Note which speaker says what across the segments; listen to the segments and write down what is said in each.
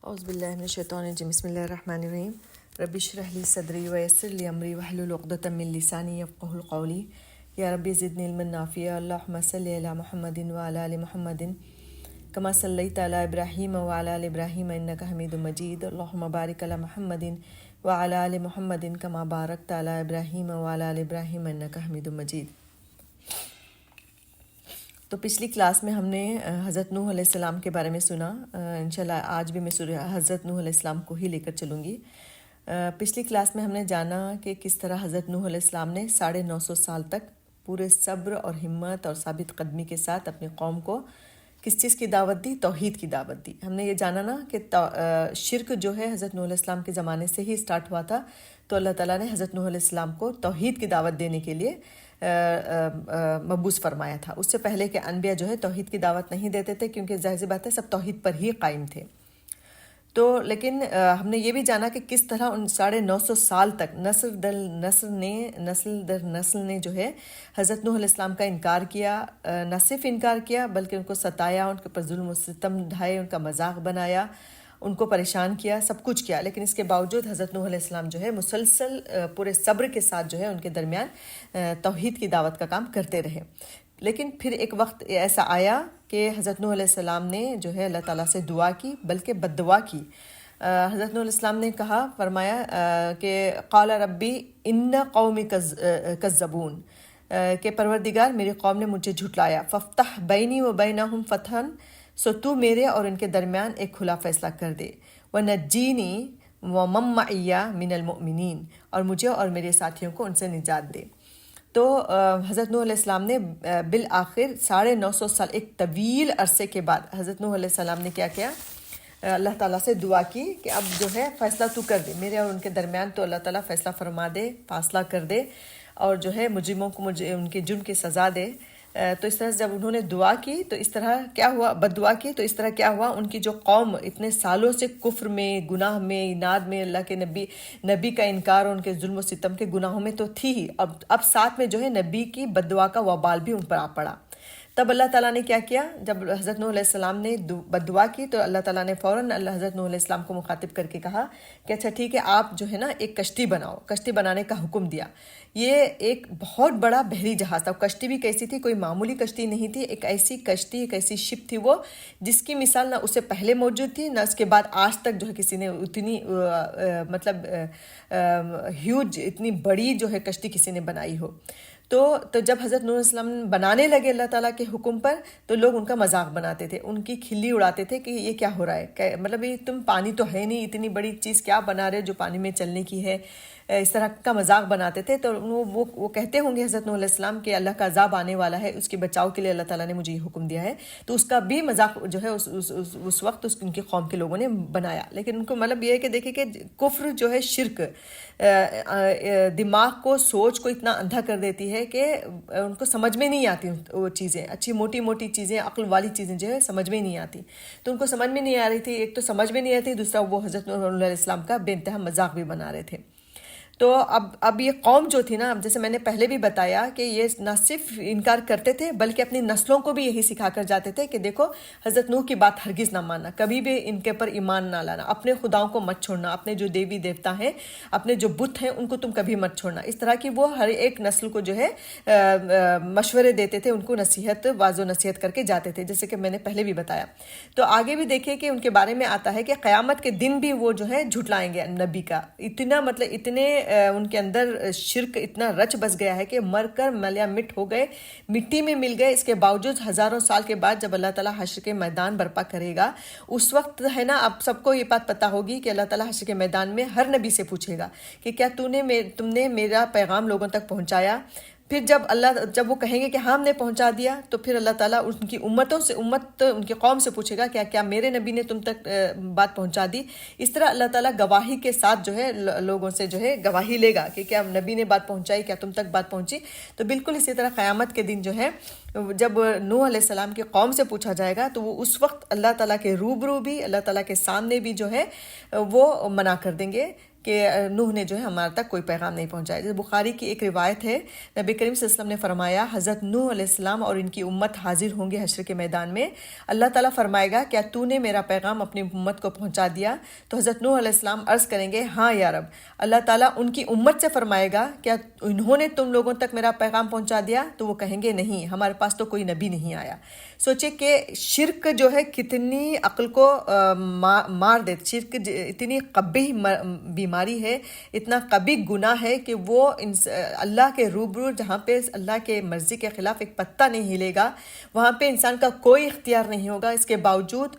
Speaker 1: اعوذ باللہ من الشیطان الرجیم بسم اللہ الرحمن الرحیم رب اشرح لی صدری ویسر لی امری واحلل عقدۃ من لسانی یفقهوا قولی یا رب زدنی علما نافعا اللهم صل علی محمد وعلی آل محمد کما صلیت علی ابراہیم وعلی آل ابراہیم انک حمید مجید اللهم بارک علی محمد وعلی آل محمد کما بارکت علی ابراہیم وعلی آل ابراہیم انک حمید مجید۔ تو پچھلی کلاس میں ہم نے حضرت نوح علیہ السلام کے بارے میں سنا۔ انشاءاللہ آج بھی میں حضرت نوح علیہ السلام کو ہی لے کر چلوں گی۔ پچھلی کلاس میں ہم نے جانا کہ کس طرح حضرت نوح علیہ السلام نے 950 سال تک پورے صبر اور ہمت اور ثابت قدمی کے ساتھ اپنی قوم کو کس چیز کی دعوت دی؟ توحید کی دعوت دی۔ ہم نے یہ جانا نا کہ شرک جو ہے حضرت نوح علیہ السلام کے زمانے سے ہی سٹارٹ ہوا تھا، تو اللہ تعالیٰ نے حضرت نوح علیہ السلام کو توحید کی دعوت دینے کے لیے مبعوث فرمایا تھا۔ اس سے پہلے کے انبیاء جو ہے توحید کی دعوت نہیں دیتے تھے، کیونکہ ظاہر سی بات ہے سب توحید پر ہی قائم تھے۔ تو لیکن ہم نے یہ بھی جانا کہ کس طرح ان 950 سال تک نسل در نسل نے جو ہے حضرت نوح علیہ السلام کا انکار کیا، نہ صرف انکار کیا بلکہ ان کو ستایا، ان کے پر ظلم و ستم ڈھائے، ان کا مذاق بنایا، ان کو پریشان کیا، سب کچھ کیا، لیکن اس کے باوجود حضرت نوح علیہ السلام جو ہے مسلسل پورے صبر کے ساتھ جو ہے ان کے درمیان توحید کی دعوت کا کام کرتے رہے۔ لیکن پھر ایک وقت ایسا آیا کہ حضرت نوح علیہ السلام نے جو ہے اللہ تعالیٰ سے دعا کی، بلکہ بد دعا کی۔ حضرت نوح علیہ السلام نے کہا، فرمایا کہ قال ربی ان قومی کذبون، کہ پروردگار میری قوم نے مجھے جھٹلایا، فافتح بینی و بینہم فتحا، سو تو میرے اور ان کے درمیان ایک کھلا فیصلہ کر دے، وَنَجِّینِی وَمَن مَعِیَ مِنَ الْمُؤْمِنِین، اور مجھے اور میرے ساتھیوں کو ان سے نجات دے۔ تو حضرت نوح علیہ السلام نے بالآخر 950 سال، ایک طویل عرصے کے بعد حضرت نوح علیہ السلام نے کیا اللہ تعالیٰ سے دعا کی کہ اب جو ہے فیصلہ تو کر دے میرے اور ان کے درمیان، تو اللہ تعالیٰ فیصلہ فرما دے، فاصلہ کر دے، اور جو ہے مجرموں کو مجھے ان کے جرم کی سزا دے۔ تو اس طرح سے جب انہوں نے دعا کی تو اس طرح کیا ہوا، بد دعا کی تو اس طرح کیا ہوا، ان کی جو قوم اتنے سالوں سے کفر میں، گناہ میں، اناد میں، اللہ کے نبی کا انکار اور ان کے ظلم و ستم کے گناہوں میں تو تھی ہی، اب ساتھ میں جو ہے نبی کی بد دعا کا وبال بھی ان پر آ پڑا۔ تب اللہ تعالیٰ نے کیا کیا، جب حضرت نوح علیہ السلام نے بد دعا کی تو اللہ تعالیٰ نے فوراً حضرت نوح علیہ السلام کو مخاطب کر کے کہا کہ اچھا ٹھیک ہے، آپ جو ہے نا ایک کشتی بناؤ۔ کشتی بنانے کا حکم دیا۔ یہ ایک بہت بڑا بحری جہاز تھا۔ کشتی بھی کیسی تھی؟ کوئی معمولی کشتی نہیں تھی، ایک ایسی کشتی، ایک ایسی شپ تھی وہ، جس کی مثال نہ اس سے پہلے موجود تھی، نہ اس کے بعد آج تک جو ہے کسی نے اتنی مطلب ہیوج، اتنی بڑی جو ہے کشتی کسی نے بنائی ہو۔ تو جب حضرت نوح علیہ السلام بنانے لگے اللہ تعالیٰ کے حکم پر، تو لوگ ان کا مذاق بناتے تھے، ان کی کھلی اڑاتے تھے کہ یہ کیا ہو رہا ہے، مطلب یہ تم پانی تو ہے نہیں، اتنی بڑی چیز کیا بنا رہے جو پانی میں چلنے کی ہے، اس طرح کا مذاق بناتے تھے۔ تو وہ کہتے ہوں گے حضرت نوح علیہ السلام کہ اللہ کا عذاب آنے والا ہے، اس کے بچاؤ کے لیے اللہ تعالیٰ نے مجھے یہ حکم دیا ہے، تو اس کا بھی مذاق جو ہے اس وقت ان کی قوم کے لوگوں نے بنایا۔ لیکن ان کو مطلب یہ ہے کہ دیکھیں کہ کفر جو ہے، شرک دماغ کو، سوچ کو اتنا اندھا کر دیتی ہے کہ ان کو سمجھ میں نہیں آتی وہ چیزیں، اچھی موٹی موٹی چیزیں، عقل والی چیزیں جو ہے سمجھ میں نہیں آتی۔ تو ان کو سمجھ میں نہیں آ رہی تھی، ایک تو سمجھ میں نہیں آتی، دوسرا وہ حضرت نوح علیہ السلام کا بے انتہا مذاق بھی بنا رہے تھے۔ تو اب یہ قوم جو تھی نا، جیسے میں نے پہلے بھی بتایا کہ یہ نہ صرف انکار کرتے تھے بلکہ اپنی نسلوں کو بھی یہی سکھا کر جاتے تھے کہ دیکھو حضرت نوح کی بات ہرگز نہ ماننا، کبھی بھی ان کے پر ایمان نہ لانا، اپنے خداؤں کو مت چھوڑنا، اپنے جو دیوی دیوتا ہیں، اپنے جو بت ہیں، ان کو تم کبھی مت چھوڑنا۔ اس طرح کی وہ ہر ایک نسل کو جو ہے مشورے دیتے تھے، ان کو نصیحت، واضح نصیحت کر کے جاتے تھے، جیسے کہ میں نے پہلے بھی بتایا۔ تو آگے بھی دیکھیں کہ ان کے بارے میں آتا ہے کہ قیامت کے دن بھی وہ جو ہے جھٹلائیں گے نبی کا، اتنا مطلب اتنے ان کے اندر شرک اتنا رچ بس گیا ہے کہ مر کر ملیا مٹ ہو گئے، مٹی میں مل گئے۔ اس کے باوجود ہزاروں سال کے بعد جب اللہ تعالیٰ حشر کے میدان برپا کرے گا، اس وقت ہے نا، اب سب کو یہ بات پتہ ہوگی کہ اللہ تعالیٰ حشر کے میدان میں ہر نبی سے پوچھے گا کہ کیا تم نے میرا پیغام لوگوں تک پہنچایا؟ پھر جب وہ کہیں گے کہ ہاں ہم نے پہنچا دیا، تو پھر اللہ تعالیٰ ان کی ان کی قوم سے پوچھے گا کیا میرے نبی نے تم تک بات پہنچا دی؟ اس طرح اللہ تعالیٰ گواہی کے ساتھ جو ہے لوگوں سے جو ہے گواہی لے گا کہ کیا نبی نے بات پہنچائی، کیا تم تک بات پہنچی؟ تو بالکل اسی طرح قیامت کے دن جو ہے، جب نوح علیہ السلام کی قوم سے پوچھا جائے گا، تو وہ اس وقت اللہ تعالیٰ کے روبرو بھی، اللہ تعالیٰ کے سامنے بھی جو ہے وہ منع کر دیں گے کہ نوح نے جو ہے ہمارے تک کوئی پیغام نہیں پہنچایا. جیسے بخاری کی ایک روایت ہے، نبی کریم صلی اللہ علیہ وسلم نے فرمایا حضرت نوح علیہ السلام اور ان کی امت حاضر ہوں گے حشر کے میدان میں. اللہ تعالیٰ فرمائے گا کیا تو نے میرا پیغام اپنی امت کو پہنچا دیا؟ تو حضرت نوح علیہ السلام عرض کریں گے ہاں یا رب. اللہ تعالیٰ ان کی امت سے فرمائے گا کیا انہوں نے تم لوگوں تک میرا پیغام پہنچا دیا؟ تو وہ کہیں گے نہیں، ہمارے پاس تو کوئی نبی نہیں آیا. سوچے کہ شرک جو ہے کتنی عقل کو مار دے. شرک اتنی قبیح بیماری ہے، اتنا قبیح گناہ ہے کہ وہ اللہ کے روبرو جہاں پہ اللہ کے مرضی کے خلاف ایک پتہ نہیں ہلے گا، وہاں پہ انسان کا کوئی اختیار نہیں ہوگا. اس کے باوجود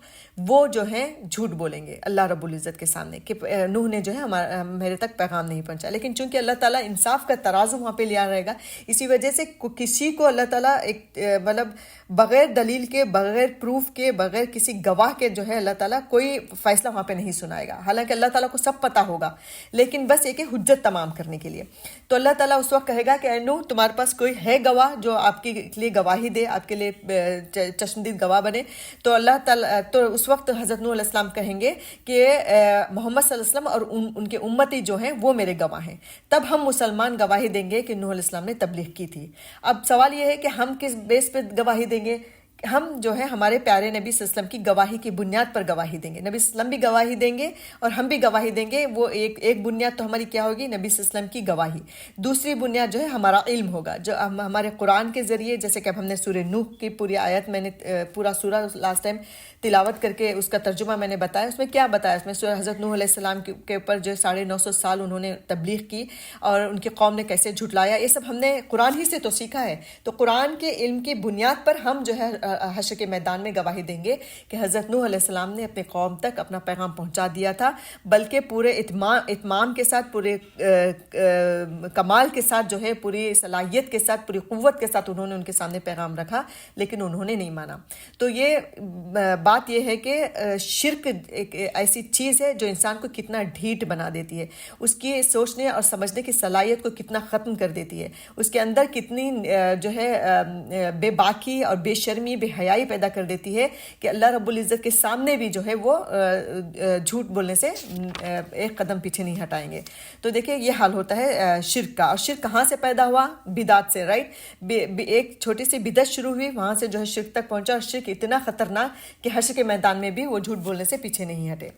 Speaker 1: وہ جو ہیں جھوٹ بولیں گے اللہ رب العزت کے سامنے کہ نوح نے جو ہے میرے تک پیغام نہیں پہنچا. لیکن چونکہ اللہ تعالیٰ انصاف کا ترازو وہاں پہ لیا رہے گا، اسی وجہ سے کسی کو اللہ تعالیٰ ایک مطلب بغیر دلیل کے، بغیر پروف کے، بغیر کسی گواہ کے جو ہے اللہ تعالیٰ کوئی فیصلہ وہاں پہ نہیں سنائے گا. حالانکہ اللہ تعالیٰ کو سب پتہ ہوگا، لیکن بس ایک حجت تمام کرنے کے لیے. تو اللہ تعالیٰ اس وقت کہے گا کہ اے نوح تمہارے پاس کوئی ہے گواہ جو آپ کے لیے گواہی دے، آپ کے لیے چشمدید گواہ بنے؟ تو اللہ تعالیٰ تو اس وقت حضرت نوح علیہ السلام کہیں گے کہ محمد صلی اللہ علیہ وسلم اور ان کے امتی جو ہیں وہ میرے گواہ ہیں. تب ہم مسلمان گواہی دیں گے کہ نوح علیہ السلام نے تبلیغ کی تھی. اب سوال یہ ہے کہ ہم کس بیس پہ گواہی دیں گے؟ ہم جو ہے ہمارے پیارے نبی صلی اللہ علیہ وسلم کی گواہی کی بنیاد پر گواہی دیں گے. نبی صلی اللہ علیہ وسلم بھی گواہی دیں گے اور ہم بھی گواہی دیں گے. وہ ایک بنیاد تو ہماری کیا ہوگی؟ نبی صلی اللہ علیہ وسلم کی گواہی. دوسری بنیاد جو ہے ہمارا علم ہوگا، جو ہمارے قرآن کے ذریعے، جیسے کہ اب ہم نے سورہ نوح کی پوری آیت، میں نے پورا سورہ لاسٹ ٹائم تلاوت کر کے اس کا ترجمہ میں نے بتایا. اس میں کیا بتایا؟ اس میں سورہ حضرت نوح علیہ السلام کے اوپر جو 950 سال انہوں نے تبلیغ کی اور ان کی قوم نے کیسے جھٹلایا، یہ سب ہم نے قرآن ہی سے تو سیکھا ہے. تو قرآن کے علم کی بنیاد پر ہم جو ہے حشر کے میدان میں گواہی دیں گے کہ حضرت نوح علیہ السلام نے اپنے قوم تک اپنا پیغام پہنچا دیا تھا، بلکہ پورے اتمام کے ساتھ، پورے کمال کے ساتھ جو ہے، پوری صلاحیت کے ساتھ، پوری قوت کے ساتھ انہوں نے ان کے سامنے پیغام رکھا، لیکن انہوں نے نہیں مانا. تو یہ بات یہ ہے کہ شرک ایک ایسی چیز ہے جو انسان کو کتنا ڈھیٹ بنا دیتی ہے، اس کی سوچنے اور سمجھنے کی صلاحیت کو کتنا ختم کر دیتی ہے، اس کے اندر کتنی جو ہے بے باکی اور بے شرمی، بے حیائی پیدا کر دیتی ہے کہ اللہ رب العزت کے سامنے بھی جو ہے وہ جھوٹ بولنے سے ایک قدم پیچھے نہیں ہٹائیں گے. تو دیکھیں یہ حال ہوتا ہے شرک کا. اور شرک کہاں سے پیدا ہوا؟ بدعت سے، رائٹ. ایک چھوٹی سی بدعت شروع ہوئی، وہاں سے جو ہے شرک تک پہنچا، اور شرک اتنا خطرناک کہ حشر کے میدان میں بھی وہ جھوٹ بولنے سے پیچھے نہیں ہٹے.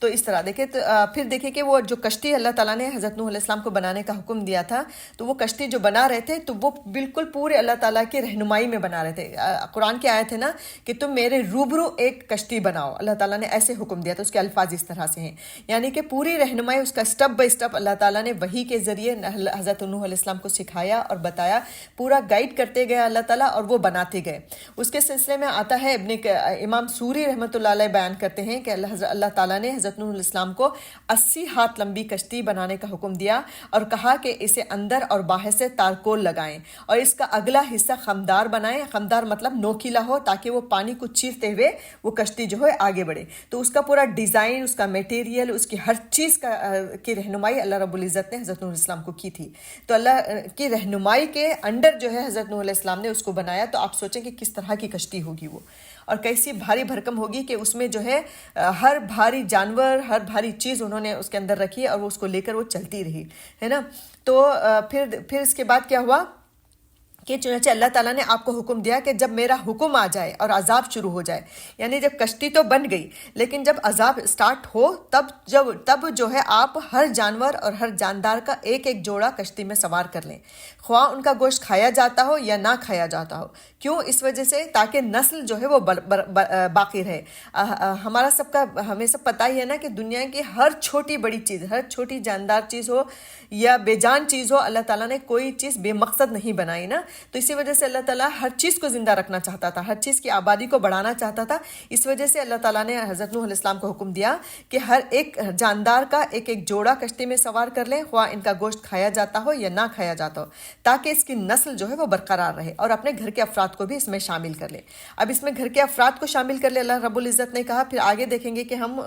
Speaker 1: تو اس طرح دیکھیں. تو پھر دیکھیں کہ وہ جو کشتی اللہ تعالیٰ نے حضرت نوح علیہ السلام کو بنانے کا حکم دیا تھا، تو وہ کشتی جو بنا رہے تھے تو وہ بالکل پورے اللہ تعالیٰ کی رہنمائی میں بنا رہے تھے. قرآن کی آیت ہے نا کہ تم میرے روبرو ایک کشتی بناؤ، اللہ تعالیٰ نے ایسے حکم دیا تھا. اس کے الفاظ اس طرح سے ہیں، یعنی کہ پوری رہنمائی اس کا اسٹیپ بائی اسٹیپ اللہ تعالیٰ نے وحی کے ذریعے حضرت نوح علیہ السلام کو سکھایا اور بتایا، پورا گائیڈ کرتے گئے اللہ تعالیٰ، اور وہ بناتے گئے. اس کے سلسلے میں آتا ہے امام سوری رحمۃ اللہ علیہ بیان کرتے ہیں کہ اللہ تعالیٰ نے حضرت نوح علیہ السلام کو 80 ہاتھ لمبی کشتی بنانے کا حکم دیا اور کہا کہ اسے اندر اور باہر سے تارکول لگائیں اور اس کا اگلا حصہ خمدار بنائیں. خمدار مطلب نوکیلا ہو، تاکہ وہ پانی کو چیرتے ہوئے وہ کشتی جو ہے آگے بڑھے. تو اس کا پورا ڈیزائن، اس کا میٹیریل، اس کی ہر چیز کی رہنمائی اللہ رب العزت نے حضرت نوح علیہ السلام کو کی تھی. تو اللہ کی رہنمائی کے انڈر جو ہے حضرت نوح علیہ السلام نے اس کو بنایا. تو آپ سوچیں کہ کس طرح کی کشتی ہوگی وہ، اور کیسی بھاری بھرکم ہوگی کہ اس میں جو ہے ہر بھاری جانور، ہر بھاری چیز انہوں نے اس کے اندر رکھی اور وہ اس کو لے کر وہ چلتی رہی، ہے نا. تو پھر اس کے بعد کیا ہوا کہ چنانچہ اللہ تعالیٰ نے آپ کو حکم دیا کہ جب میرا حکم آ جائے اور عذاب شروع ہو جائے، یعنی جب کشتی تو بن گئی لیکن جب عذاب سٹارٹ ہو تب جو ہے آپ ہر جانور اور ہر جاندار کا ایک ایک جوڑا کشتی میں سوار کر لیں، خواہ ان کا گوشت کھایا جاتا ہو یا نہ کھایا جاتا ہو. کیوں؟ اس وجہ سے تاکہ نسل جو ہے وہ باقی رہے. ہمیں سب پتہ ہی ہے نا کہ دنیا کی ہر چھوٹی بڑی چیز، ہر چھوٹی جاندار چیز ہو یا بے جان چیز ہو، اللہ تعالیٰ نے کوئی چیز بے مقصد نہیں بنائی نا. تو اسی وجہ سے اللہ تعالیٰ ہر چیز کو زندہ رکھنا چاہتا تھا، ہر چیز کی آبادی کو بڑھانا چاہتا تھا. اس وجہ سے اللہ تعالیٰ نے حضرت نوح علیہ السلام کو حکم دیا کہ ہر ایک جاندار کا ایک ایک جوڑا کشتی میں سوار کر لیں، خواہ ان کا گوشت کھایا جاتا ہو یا نہ کھایا جاتا ہو، تاکہ اس کی نسل جو ہے وہ برقرار رہے اور اپنے گھر کے افراد افراد کو بھی اس میں شامل کر لے. اب اس میں گھر کے افراد کو شامل کر لے اللہ رب العزت نے کہا. پھر آگے دیکھیں گے کہ ہم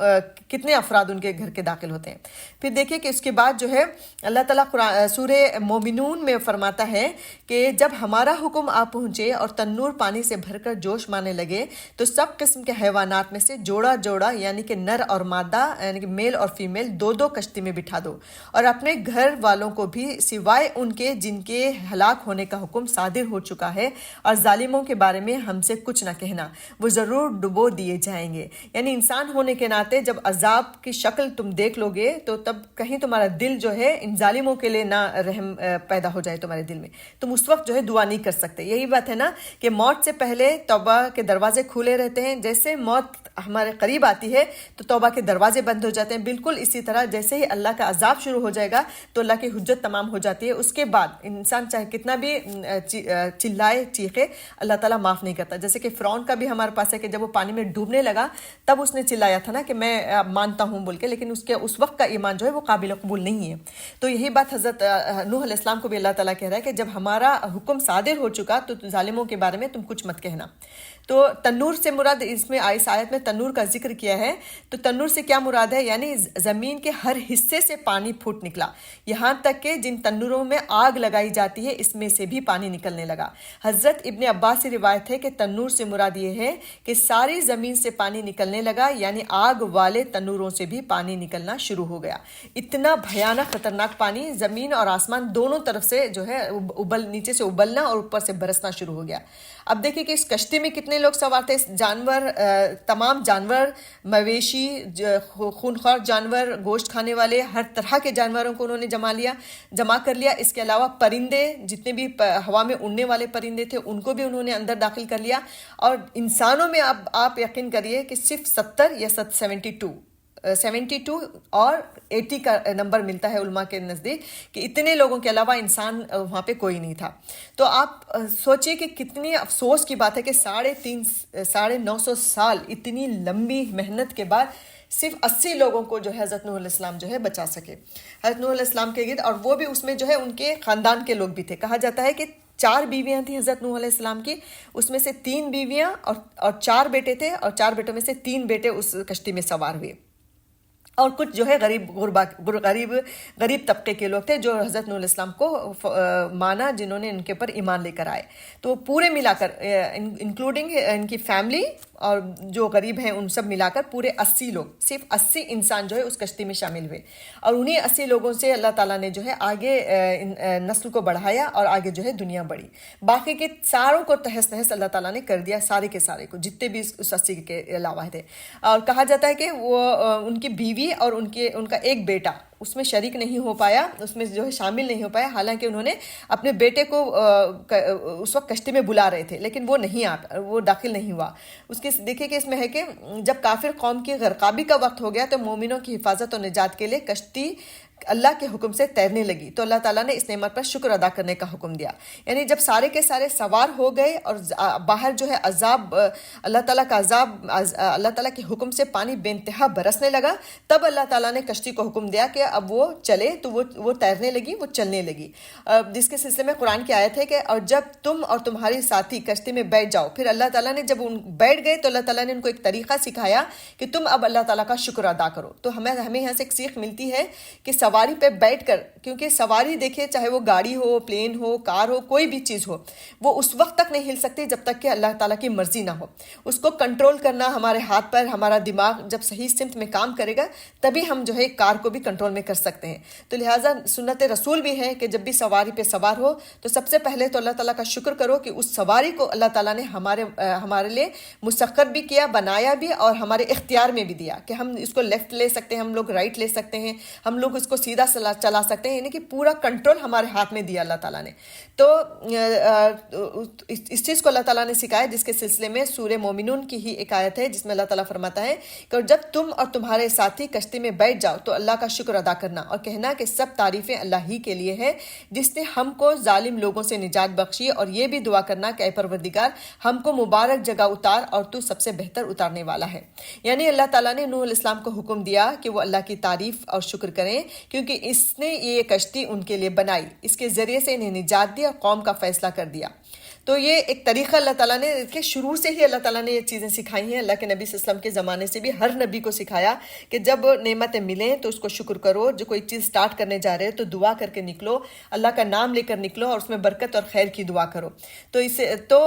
Speaker 1: کتنے افراد ان کے گھر کے داخل ہوتے ہیں. پھر دیکھیں کہ اس کے بعد جو ہے اللہ تعالیٰ سورہ مومنون میں فرماتا ہے کہ جب ہمارا حکم آ پہنچے اور تنور پانی سے بھر کر جوش مارنے لگے تو سب قسم کے حیوانات میں سے جوڑا جوڑا یعنی کہ نر اور مادہ یعنی کہ میل اور فیمیل دو دو کشتی میں بٹھا دو اور اپنے گھر والوں کو بھی سوائے ان کے جن کے ہلاک ہونے کا حکم صادر ہو چکا ہے اور ظالموں کے بارے میں ہم سے کچھ نہ کہنا، وہ ضرور ڈبو دیے جائیں گے. یعنی انسان ہونے کے ناطے جب عذاب کی شکل تم دیکھ لو گے تو تب کہیں تمہارا دل جو ہے ان ظالموں کے لیے نہ رحم پیدا ہو جائے تمہارے دل میں، تم اس وقت جو ہے دعا نہیں کر سکتے. یہی بات ہے نا کہ موت سے پہلے توبہ کے دروازے کھلے رہتے ہیں، جیسے موت ہمارے قریب آتی ہے تو توبہ کے دروازے بند ہو جاتے ہیں. بالکل اسی طرح جیسے ہی اللہ کا عذاب شروع ہو جائے گا تو اللہ کی حجت تمام ہو جاتی ہے. اس کے بعد انسان چاہے کتنا بھی چلائے چیخے اللہ تعالیٰ معاف نہیں کرتا. جیسے کہ فرعون کا بھی ہمارے پاس ہے کہ جب وہ پانی میں ڈوبنے لگا تب اس نے چلایا تھا نا کہ میں مانتا ہوں بول کے، لیکن اس وقت کا ایمان جو ہے وہ قابل قبول نہیں ہے. تو یہی بات حضرت نوح علیہ السلام کو بھی اللہ تعالیٰ کہہ رہا ہے کہ جب ہمارا حکم صادر ہو چکا تو ظالموں کے بارے میں تم کچھ مت کہنا. تو تنور سے مراد اس میں اس آیت میں تنور کا ذکر کیا ہے. تو تنور سے کیا مراد ہے؟ یعنی زمین کے ہر حصے سے پانی پھوٹ نکلا، یہاں تک کہ جن تنوروں میں آگ لگائی جاتی ہے اس میں سے بھی پانی نکلنے لگا. حضرت ابن عباس سے روایت ہے کہ تنور سے مراد یہ ہے کہ ساری زمین سے پانی نکلنے لگا، یعنی آگ والے تنوروں سے بھی پانی نکلنا شروع ہو گیا. اتنا بھیانک خطرناک پانی زمین اور آسمان دونوں طرف سے جو ہے نیچے سے ابلنا اور اوپر سے برسنا شروع ہو گیا. اب دیکھیں کہ اس کشتی میں کتنے لوگ سوار تھے. جانور، تمام جانور، مویشی، خونخوار جانور، گوشت کھانے والے، ہر طرح کے جانوروں کو انہوں نے جمع کر لیا. اس کے علاوہ پرندے، جتنے بھی ہوا میں اڑنے والے پرندے تھے ان کو بھی انہوں نے اندر داخل کر لیا. اور انسانوں میں آپ یقین کریے کہ صرف 70 یا 72 اور 80 کا نمبر ملتا ہے علماء کے نزدیک کہ اتنے لوگوں کے علاوہ انسان وہاں پہ کوئی نہیں تھا. تو آپ سوچئے کہ کتنی افسوس کی بات ہے کہ 950 سال اتنی لمبی محنت کے بعد صرف 80 لوگوں کو جو ہے حضرت نوح علیہ السلام جو ہے بچا سکے. حضرت نوح علیہ السلام کے گرد، اور وہ بھی اس میں جو ہے ان کے خاندان کے لوگ بھی تھے. کہا جاتا ہے کہ 4 بیویاں تھیں حضرت نوح علیہ السلام کی، اس میں سے 3 بیویاں اور 4 بیٹے تھے، اور 4 بیٹوں میں سے 3 بیٹے اس کشتی میں سوار ہوئے. اور کچھ جو ہے غریب طبقے کے لوگ تھے جو حضرت نوح علیہ السلام کو مانا، جنہوں نے ان کے اوپر ایمان لے کر آئے. تو پورے ملا کر انکلوڈنگ ان کی فیملی اور جو غریب ہیں ان سب ملا کر پورے 80 لوگ، صرف 80 انسان جو ہے اس کشتی میں شامل ہوئے. اور انہی 80 لوگوں سے اللہ تعالیٰ نے جو ہے آگے نسل کو بڑھایا اور آگے جو ہے دنیا بڑھی. باقی کے ساروں کو تہس نہس اللہ تعالیٰ نے کر دیا، سارے کے سارے کو، جتنے بھی اس 80 کے علاوہ تھے. اور کہا جاتا ہے کہ وہ ان کی بیوی اور ان کا ایک بیٹا اس میں شریک نہیں ہو پایا، اس میں جو ہے شامل نہیں ہو پایا، حالانکہ انہوں نے اپنے بیٹے کو اس وقت کشتی میں بلا رہے تھے لیکن وہ داخل نہیں ہوا. اس کے دیکھیں کہ اس میں ہے کہ جب کافر قوم کی غرقابی کا وقت ہو گیا تو مومنوں کی حفاظت و نجات کے لیے کشتی اللہ کے حکم سے تیرنے لگی تو اللہ تعالیٰ نے اس نعمت پر شکر ادا کرنے کا حکم دیا. یعنی جب سارے کے سارے سوار ہو گئے اور باہر جو ہے عذاب، اللہ تعالیٰ کا عذاب، اللہ تعالیٰ کے حکم سے پانی بے انتہا برسنے لگا، تب اللہ تعالیٰ نے کشتی کو حکم دیا کہ اب وہ چلے. تو وہ تیرنے لگی، وہ چلنے لگی، جس کے سلسلے میں قرآن کی آیت ہے کہ اور جب تم اور تمہاری ساتھی کشتی میں بیٹھ جاؤ. پھر اللہ تعالیٰ نے جب بیٹھ گئے تو اللہ تعالیٰ نے ان کو ایک طریقہ سکھایا کہ تم اب اللہ تعالیٰ کا شکر ادا کرو. تو ہمیں یہاں سے ایک سیکھ ملتی ہے کہ سواری پہ بیٹھ کر، کیونکہ سواری دیکھیے چاہے وہ گاڑی ہو، پلین ہو، کار ہو، کوئی بھی چیز ہو، وہ اس وقت تک نہیں ہل سکتی جب تک کہ اللہ تعالیٰ کی مرضی نہ ہو. اس کو کنٹرول کرنا ہمارے ہاتھ پر، ہمارا دماغ جب صحیح سمت میں کام کرے گا تبھی ہم جو ہے کار کو بھی کنٹرول میں کر سکتے ہیں. تو لہٰذا سنت رسول بھی ہے کہ جب بھی سواری پہ سوار ہو تو سب سے پہلے تو اللہ تعالیٰ کا شکر کرو کہ اس سواری کو اللہ تعالیٰ نے ہمارے لیے مسخر بھی کیا، بنایا بھی، اور ہمارے اختیار میں بھی دیا کہ ہم اس کو لیفٹ لے سکتے ہیں، ہم لوگ رائٹ لے سکتے ہیں، ہم لوگ اس کو سیدھا چلا سکتے ہیں. یعنی کہ پورا کنٹرول ہمارے ہاتھ میں دیا اللہ تعالیٰ نے. تو اس چیز کو اللہ تعالیٰ نے سکھایا، جس کے سلسلے میں سورہ مومنون کی ہی ایک آیت ہے جس میں اللہ تعالیٰ فرماتا ہے کہ جب تم اور تمہارے ساتھی کشتی میں بیٹھ جاؤ تو اللہ کا شکر ادا کرنا اور کہنا کہ سب تعریفیں اللہ ہی کے لیے ہے جس نے ہم کو ظالم لوگوں سے نجات بخشی، اور یہ بھی دعا کرنا کہ اے پروردگار ہم کو مبارک جگہ اتار اور تو سب سے بہتر اتارنے والا ہے. یعنی اللہ تعالیٰ نے نوح علیہ السلام کو حکم دیا کہ وہ اللہ کی تعریف اور شکر کریں کیونکہ اس نے یہ کشتی ان کے لیے بنائی، اس کے ذریعے سے انہیں نجات دی اور قوم کا فیصلہ کر دیا. تو یہ ایک طریقہ اللہ تعالیٰ نے کہ شروع سے ہی اللہ تعالیٰ نے یہ چیزیں سکھائی ہیں. اللہ کے نبی صلی اللہ علیہ وسلم کے زمانے سے بھی ہر نبی کو سکھایا کہ جب نعمتیں ملیں تو اس کو شکر کرو. جو کوئی چیز سٹارٹ کرنے جا رہے تو دعا کر کے نکلو, اللہ کا نام لے کر نکلو اور اس میں برکت اور خیر کی دعا کرو. تو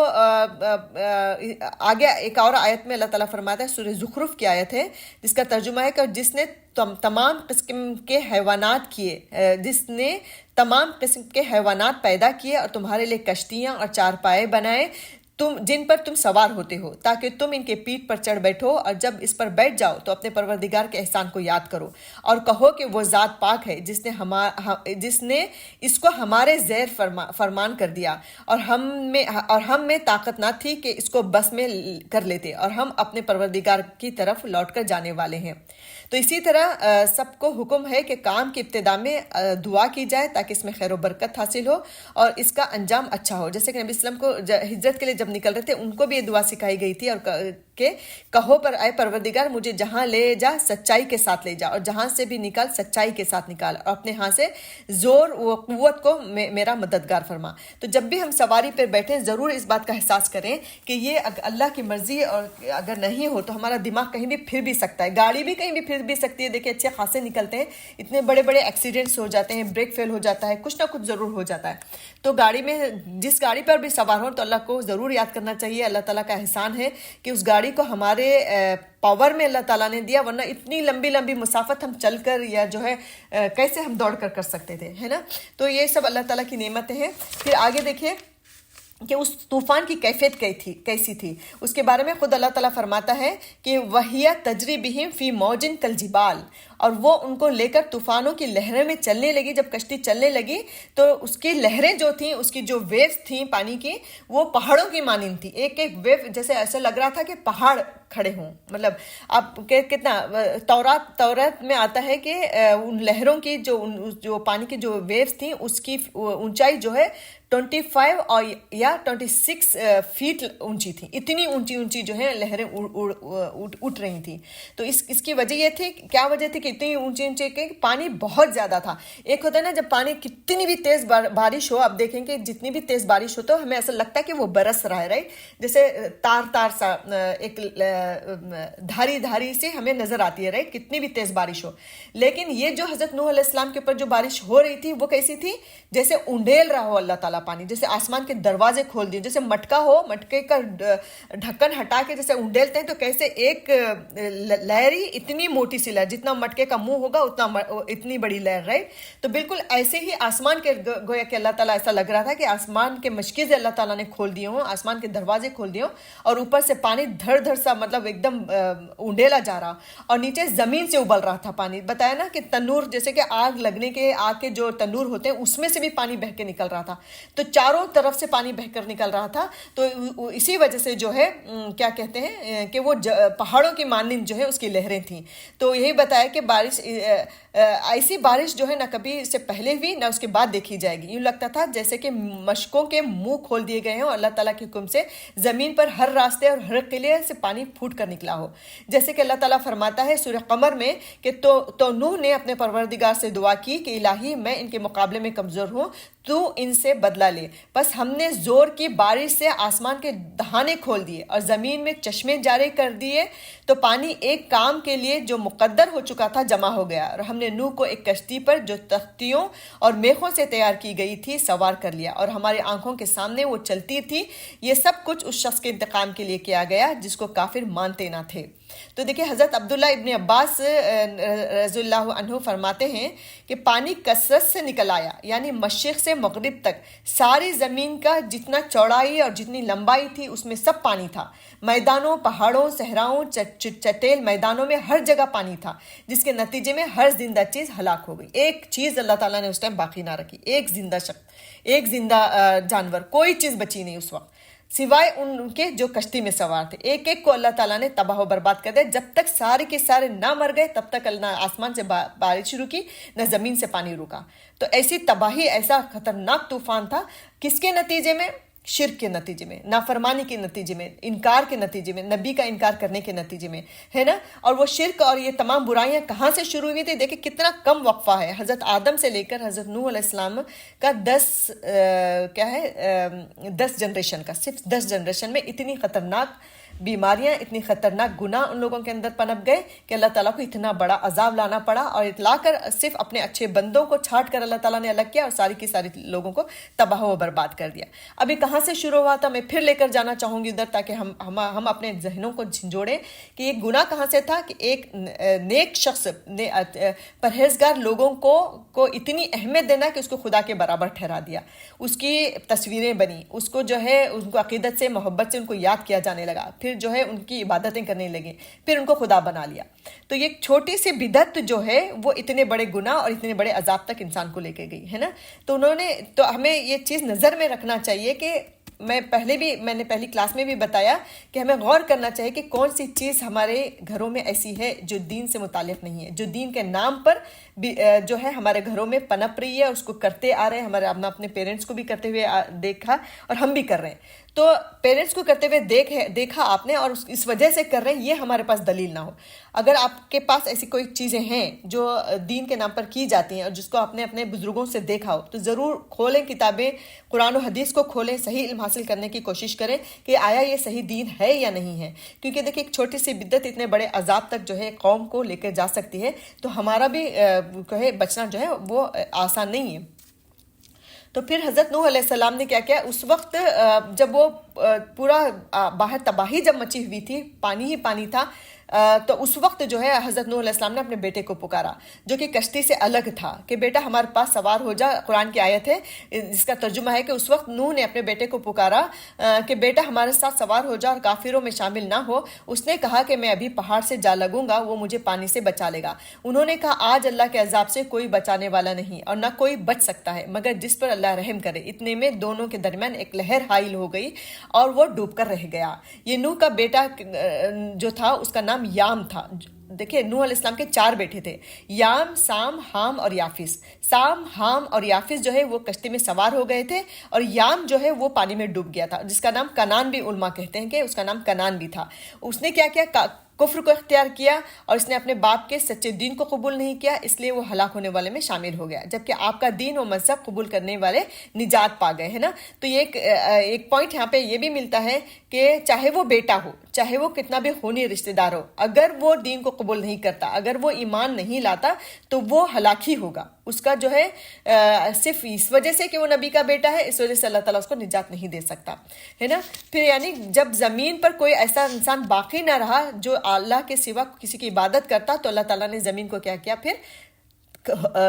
Speaker 1: آگے ایک اور آیت میں اللہ تعالیٰ فرماتا ہے, سورہ زخرف کی آیت ہے جس کا ترجمہ ہے کہ جس نے تمام قسم کے حیوانات کیے, جس نے تمام قسم کے حیوانات پیدا کیے اور تمہارے لیے کشتیاں اور چارپائے بنائے جن پر تم سوار ہوتے ہو تاکہ تم ان کے پیٹھ پر چڑھ بیٹھو, اور جب اس پر بیٹھ جاؤ تو اپنے پروردگار کے احسان کو یاد کرو اور کہو کہ وہ ذات پاک ہے جس نے اس کو ہمارے زیر فرمان کر دیا اور ہم میں طاقت نہ تھی کہ اس کو بس میں کر لیتے, اور ہم اپنے پروردگار کی طرف لوٹ کر جانے والے ہیں. تو اسی طرح سب کو حکم ہے کہ کام کی ابتدا میں دعا کی جائے تاکہ اس میں خیر و برکت حاصل ہو اور اس کا انجام اچھا ہو. جیسے کہ نبی صلی اللہ علیہ وسلم کو ہجرت کے لیے جب نکل رہے تھے ان کو بھی یہ دعا سکھائی گئی تھی, اور کہ کہو پر اے پروردگار مجھے جہاں لے جا سچائی کے ساتھ لے جا, اور جہاں سے بھی نکال سچائی کے ساتھ نکال, اور اپنے ہاں سے زور و قوت کو میرا مددگار فرما. تو جب بھی ہم سواری پر بیٹھیں ضرور اس بات کا احساس کریں کہ یہ اللہ کی مرضی, اور اگر نہیں ہو تو ہمارا دماغ کہیں بھی پھر بھی سکتا ہے, گاڑی بھی کہیں بھی پھر بھی سکتی ہے. دیکھیں اچھے خاصے نکلتے ہیں, اتنے بڑے بڑے ایکسیڈنٹس ہو جاتے ہیں, بریک فیل ہو جاتا ہے, کچھ نہ کچھ ضرور ہو جاتا ہے. تو گاڑی میں جس گاڑی پر بھی سوار ہو تو اللہ کو ضرور یاد کرنا چاہیے. اللہ تعالیٰ کا احسان ہے کہ اس گاڑی کو ہمارے پاور میں اللہ تعالیٰ نے دیا, ورنہ اتنی لمبی لمبی مسافت ہم چل کر یا جو ہے کیسے ہم دوڑ کر سکتے تھے, ہے نا. تو یہ سب اللہ تعالیٰ کی نعمتیں ہیں. پھر آگے دیکھیے کہ اس طوفان کی کیفیت کیسی تھی. اس کے بارے میں خود اللہ تعالیٰ فرماتا ہے کہ وَهِيَ تَجْرِي بِهِمْ فِي مَوْجٍ كَالْجِبَالِ, اور وہ ان کو لے کر طوفانوں کی لہریں میں چلنے لگی. جب کشتی چلنے لگی تو اس کی لہریں جو تھیں, اس کی جو ویوز تھیں پانی کی, وہ پہاڑوں کی مانند تھی. ایک ایک ویو جیسے ایسا لگ رہا تھا کہ پہاڑ کھڑے ہوں. مطلب آپ کتنا تورات میں آتا ہے کہ ان لہروں کی جو پانی کی جو ویوز تھیں اس کی اونچائی جو ہے 25 اور یا 26 فیٹ اونچی تھی. اتنی اونچی جو ہے لہریں اٹھ رہی تھیں. تو اس کی وجہ یہ تھی, کیا وجہ تھی کہ اتنی اونچی کہ پانی بہت زیادہ تھا. ایک ہوتا ہے نا جب پانی کتنی بھی تیز بارش ہو, آپ دیکھیں کہ جتنی بھی تیز بارش ہو تو ہمیں ایسا لگتا ہے کہ وہ برس رہا ہے, رائٹ, جیسے تار سا ایک دھاری سے ہمیں نظر آتی ہے, رائٹ, کتنی بھی تیز بارش ہو. لیکن یہ جو حضرت نوح علیہ السلام کے اوپر جو بارش ہو رہی تھی وہ کیسی تھی, جیسے انڈیل رہا ہو اللہ تعالیٰ پانی, جیسے آسمان کے دروازے کھول دیے, جیسے مٹکا ہو, مٹکے کا ڈھکن ہٹا کے جیسے انڈیلتے ہیں, تو کیسے ایک لہری اتنی موٹی سی لہر, جتنا مٹکے کا منہ ہوگا اتنی بڑی لہر, رائٹ. تو بالکل ایسے ہی آسمان کے گویا کہ اللہ تعالیٰ ایسا لگ رہا تھا کہ آسمان کے مشکیزیں اللہ تعالیٰ نے کھول دیے ہوں, آسمان کے دروازے کھول دیے ہوں, اور اوپر سے پانی دھڑ سا مطلب ایک دم انڈیلا جا رہا, اور نیچے زمین سے ابل رہا تھا پانی. بتایا نا کہ تنور, جیسے کہ آگ کے جو تنور ہوتے ہیں اس میں سے بھی پانی بہہ کے نکل رہا تھا. تو چاروں طرف سے پانی بہہ کر نکل رہا تھا. تو اسی وجہ سے جو ہے کیا کہتے ہیں کہ وہ پہاڑوں کی مانند جو ہے اس کی لہریں تھیں. تو یہی بتایا کہ بارش, ایسی بارش جو ہے نہ کبھی اس سے پہلے ہوئی نہ اس کے بعد دیکھی جائے گی. یوں لگتا تھا جیسے کہ مشکوں کے منہ کھول دیے گئے ہیں اور اللہ تعالیٰ کے حکم سے زمین پر ہر راستے اور ہر قلعے سے پانی پھوٹ کر نکلا ہو. جیسے کہ اللہ تعالیٰ فرماتا ہے سورہ قمر میں کہ تو نوح نے اپنے پروردگار سے دعا کی کہ الہی میں ان کے مقابلے میں کمزور ہوں, تو ان سے بدلہ لے. بس ہم نے زور کی بارش سے آسمان کے دہانے کھول دیے اور زمین میں چشمے جاری کر دیے, تو پانی ایک کام کے لیے جو مقدر ہو چکا تھا جمع ہو گیا, اور ہم نے نوح کو ایک کشتی پر جو تختیوں اور میخوں سے تیار کی گئی تھی سوار کر لیا, اور ہماری آنکھوں کے سامنے وہ چلتی تھی. یہ سب کچھ اس شخص کے انتقام کے لیے کیا گیا جس کو کافر مانتے نہ تھے. تو دیکھیں حضرت عبداللہ ابن عباس رضی اللہ عنہ فرماتے ہیں کہ پانی کثرت سے نکل آیا, یعنی مشرق سے مغرب تک ساری زمین کا جتنا چوڑائی اور جتنی لمبائی تھی اس میں سب پانی تھا. میدانوں, پہاڑوں, صحراؤں, چٹیل میدانوں میں ہر جگہ پانی تھا, جس کے نتیجے میں ہر زندہ چیز ہلاک ہو گئی. ایک چیز اللہ تعالیٰ نے اس ٹائم باقی نہ رکھی, ایک زندہ شخص, ایک زندہ جانور, کوئی چیز بچی نہیں اس وقت سوائے ان کے جو کشتی میں سوار تھے. ایک ایک کو اللہ تعالیٰ نے تباہ و برباد کر دیا. جب تک سارے کے سارے نہ مر گئے تب تک نہ آسمان سے بارش رکی نہ زمین سے پانی رکا. تو ایسی تباہی, ایسا خطرناک طوفان تھا. کس کے نتیجے میں؟ شرک کے نتیجے میں، نافرمانی کے نتیجے میں، انکار کے نتیجے میں، نبی کا انکار کرنے کے نتیجے میں، ہے نا. اور وہ شرک اور یہ تمام برائیاں کہاں سے شروع ہوئی تھی؟ دیکھیں کتنا کم وقفہ ہے. حضرت آدم سے لے کر حضرت نوح علیہ السلام کا 10 جنریشن کا، صرف 10 جنریشن میں اتنی خطرناک بیماریاں، اتنی خطرناک گناہ ان لوگوں کے اندر پنپ گئے کہ اللہ تعالیٰ کو اتنا بڑا عذاب لانا پڑا، اور لا کر صرف اپنے اچھے بندوں کو چھانٹ کر اللہ تعالیٰ نے الگ کیا اور ساری کی ساری لوگوں کو تباہ و برباد کر دیا. ابھی کہاں سے شروع ہوا تھا؟ میں پھر لے کر جانا چاہوں گی ادھر، تاکہ ہم اپنے ذہنوں کو جھنجھوڑیں کہ یہ گناہ کہاں سے تھا کہ ایک نیک شخص، پرہیزگار لوگوں کو اتنی اہمیت دینا کہ اس کو خدا کے برابر ٹھہرا دیا. اس کی تصویریں بنی، اس کو جو ہے ان کو عقیدت سے، محبت سے ان کو یاد کیا جانے لگا، پھر جو ہے ان کی عبادتیں کرنے لگے، پھر ان کو خدا بنا لیا. تو یہ چھوٹی سی بدعت جو ہے وہ اتنے بڑے گناہ اور اتنے بڑے عذاب تک انسان کو لے کے گئی ہے نا. تو ہمیں یہ چیز نظر میں رکھنا چاہیے کہ میں نے پہلی کلاس میں بھی بتایا کہ ہمیں غور کرنا چاہیے کہ کون سی چیز ہمارے گھروں میں ایسی ہے جو دین سے متعلق نہیں ہے، جو دین کے نام پر جو ہے ہمارے گھروں میں پنپ رہی ہے، اس کو کرتے آ رہے ہیں. ہم اپنے پیرنٹس کو بھی کرتے ہوئے دیکھا اور ہم بھی کر رہے ہیں. تو پیرنٹس کو کرتے ہوئے دیکھا آپ نے اور اس وجہ سے کر رہے ہیں، یہ ہمارے پاس دلیل نہ ہو. اگر آپ کے پاس ایسی کوئی چیزیں ہیں جو دین کے نام پر کی جاتی ہیں اور جس کو آپ نے اپنے بزرگوں سے دیکھا ہو، تو ضرور کھولیں کتابیں، قرآن و حدیث کو کھولیں، صحیح علم حاصل کرنے کی کوشش کریں کہ آیا یہ صحیح دین ہے یا نہیں ہے. کیونکہ دیکھیں ایک چھوٹی سی بدعت اتنے بڑے عذاب تک جو ہے قوم کو لے کر جا سکتی ہے. تو ہمارا بھی بچنا جو ہے وہ آسان نہیں ہے. تو پھر حضرت نوح علیہ السلام نے کیا کیا؟ اس وقت جب وہ پورا باہر تباہی جب مچی ہوئی تھی، پانی ہی پانی تھا، تو اس وقت جو ہے حضرت نوح علیہ السلام نے اپنے بیٹے کو پکارا، جو کہ کشتی سے الگ تھا، کہ بیٹا ہمارے پاس سوار ہو جا. قرآن کی آیت ہے جس کا ترجمہ ہے کہ اس وقت نوح نے اپنے بیٹے کو پکارا کہ بیٹا ہمارے ساتھ سوار ہو جا اور کافروں میں شامل نہ ہو. اس نے کہا کہ میں ابھی پہاڑ سے جا لگوں گا، وہ مجھے پانی سے بچا لے گا. انہوں نے کہا آج اللہ کے عذاب سے کوئی بچانے والا نہیں اور نہ کوئی بچ سکتا ہے مگر جس پر اللہ رحم کرے. اتنے میں دونوں کے درمیان ایک لہر حائل ہو گئی اور وہ ڈوب کر رہ گیا. یہ نوح کا بیٹا جو تھا اس کا نام یام تھا. دیکھیں نوح علیہ السلام کے 4 بیٹے تھے، یام، سام، حام اور یافس. سام، حام اور یافس جو ہے وہ کشتی میں سوار ہو گئے تھے، اور یام جو ہے وہ پانی میں ڈوب گیا تھا، جس کا نام کنان بھی علماء کہتے ہیں کہ اس کا نام کنان بھی تھا. اس نے کیا کیا؟ کفر کو اختیار کیا اور اس نے اپنے باپ کے سچے دین کو قبول نہیں کیا، اس لیے وہ ہلاک ہونے والے میں شامل ہو گیا. جبکہ آپ کا دین و مذہب قبول کرنے والے نجات پا گئے، ہے نا. تو یہ ایک پوائنٹ یہاں پہ یہ بھی ملتا ہے کہ چاہے وہ بیٹا ہو، چاہے وہ کتنا بھی خونی رشتہ دار ہو، اگر وہ دین کو قبول نہیں کرتا، اگر وہ ایمان نہیں لاتا، تو وہ ہلاک ہی ہوگا. اس کا جو ہے صرف اس وجہ سے کہ وہ نبی کا بیٹا ہے، اس وجہ سے اللہ تعالیٰ اس کو نجات نہیں دے سکتا، ہے نا. پھر یعنی جب زمین پر کوئی ایسا انسان باقی نہ رہا جو اللہ کے سوا کسی کی عبادت کرتا، تو اللہ تعالیٰ نے زمین کو کیا کیا؟ پھر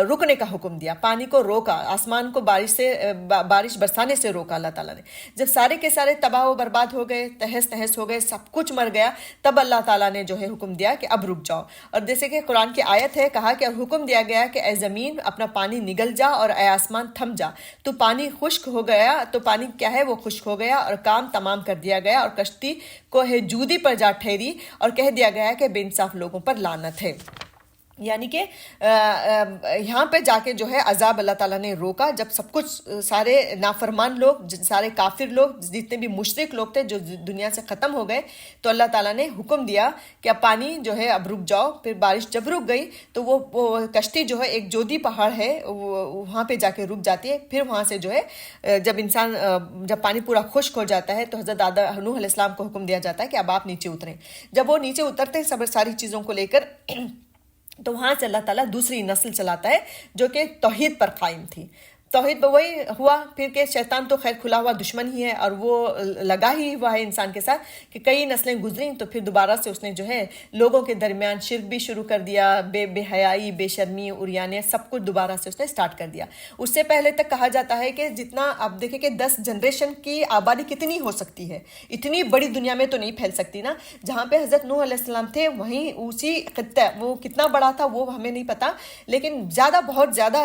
Speaker 1: رکنے کا حکم دیا، پانی کو روکا، آسمان کو بارش برسانے سے روکا اللہ تعالیٰ نے. جب سارے کے سارے تباہ و برباد ہو گئے، تہس نہس ہو گئے، سب کچھ مر گیا، تب اللہ تعالیٰ نے جو ہے حکم دیا کہ اب رک جاؤ. اور جیسے کہ قرآن کی آیت ہے، کہا کہ حکم دیا گیا کہ اے زمین اپنا پانی نگل جا اور اے آسمان تھم جا. تو پانی خشک ہو گیا، تو پانی کیا ہے؟ وہ خشک ہو گیا اور کام تمام کر دیا گیا، اور کشتی کو جودی پر جا ٹھہری اور کہہ دیا گیا کہ بے انصاف لوگوں پر لعنت ہے. یعنی کہ یہاں پہ جا کے جو ہے عذاب اللہ تعالیٰ نے روکا، جب سب کچھ سارے نافرمان لوگ، سارے کافر لوگ، جتنے بھی مشرک لوگ تھے جو دنیا سے ختم ہو گئے، تو اللہ تعالیٰ نے حکم دیا کہ اب پانی جو ہے اب رک جاؤ. پھر بارش جب رک گئی تو وہ کشتی جو ہے ایک جودی پہاڑ ہے وہاں پہ جا کے رک جاتی ہے. پھر وہاں سے جو ہے جب پانی پورا خشک ہو جاتا ہے تو حضرت نوح علیہ السلام کو حکم دیا جاتا ہے کہ اب آپ نیچے اتریں. جب وہ نیچے اترتے ہیں ساری چیزوں کو لے کر، تو وہاں سے اللہ تعالیٰ دوسری نسل چلاتا ہے جو کہ توحید پر قائم تھی. توحید وہی ہوا پھر کہ شیطان تو خیر کھلا ہوا دشمن ہی ہے، اور وہ لگا ہی ہوا ہے انسان کے ساتھ کہ کئی نسلیں گزریں، تو پھر دوبارہ سے اس نے جو ہے لوگوں کے درمیان شرک بھی شروع کر دیا، بے حیائی، بے شرمی، عریانیت، سب کچھ دوبارہ سے اس نے سٹارٹ کر دیا. اس سے پہلے تک کہا جاتا ہے کہ جتنا آپ دیکھیں کہ 10 جنریشن کی آبادی کتنی ہو سکتی ہے، اتنی بڑی دنیا میں تو نہیں پھیل سکتی نا. جہاں پہ حضرت نوح علیہ السلام تھے وہیں اسی خطہ، وہ کتنا بڑا تھا وہ ہمیں نہیں پتا، لیکن بہت زیادہ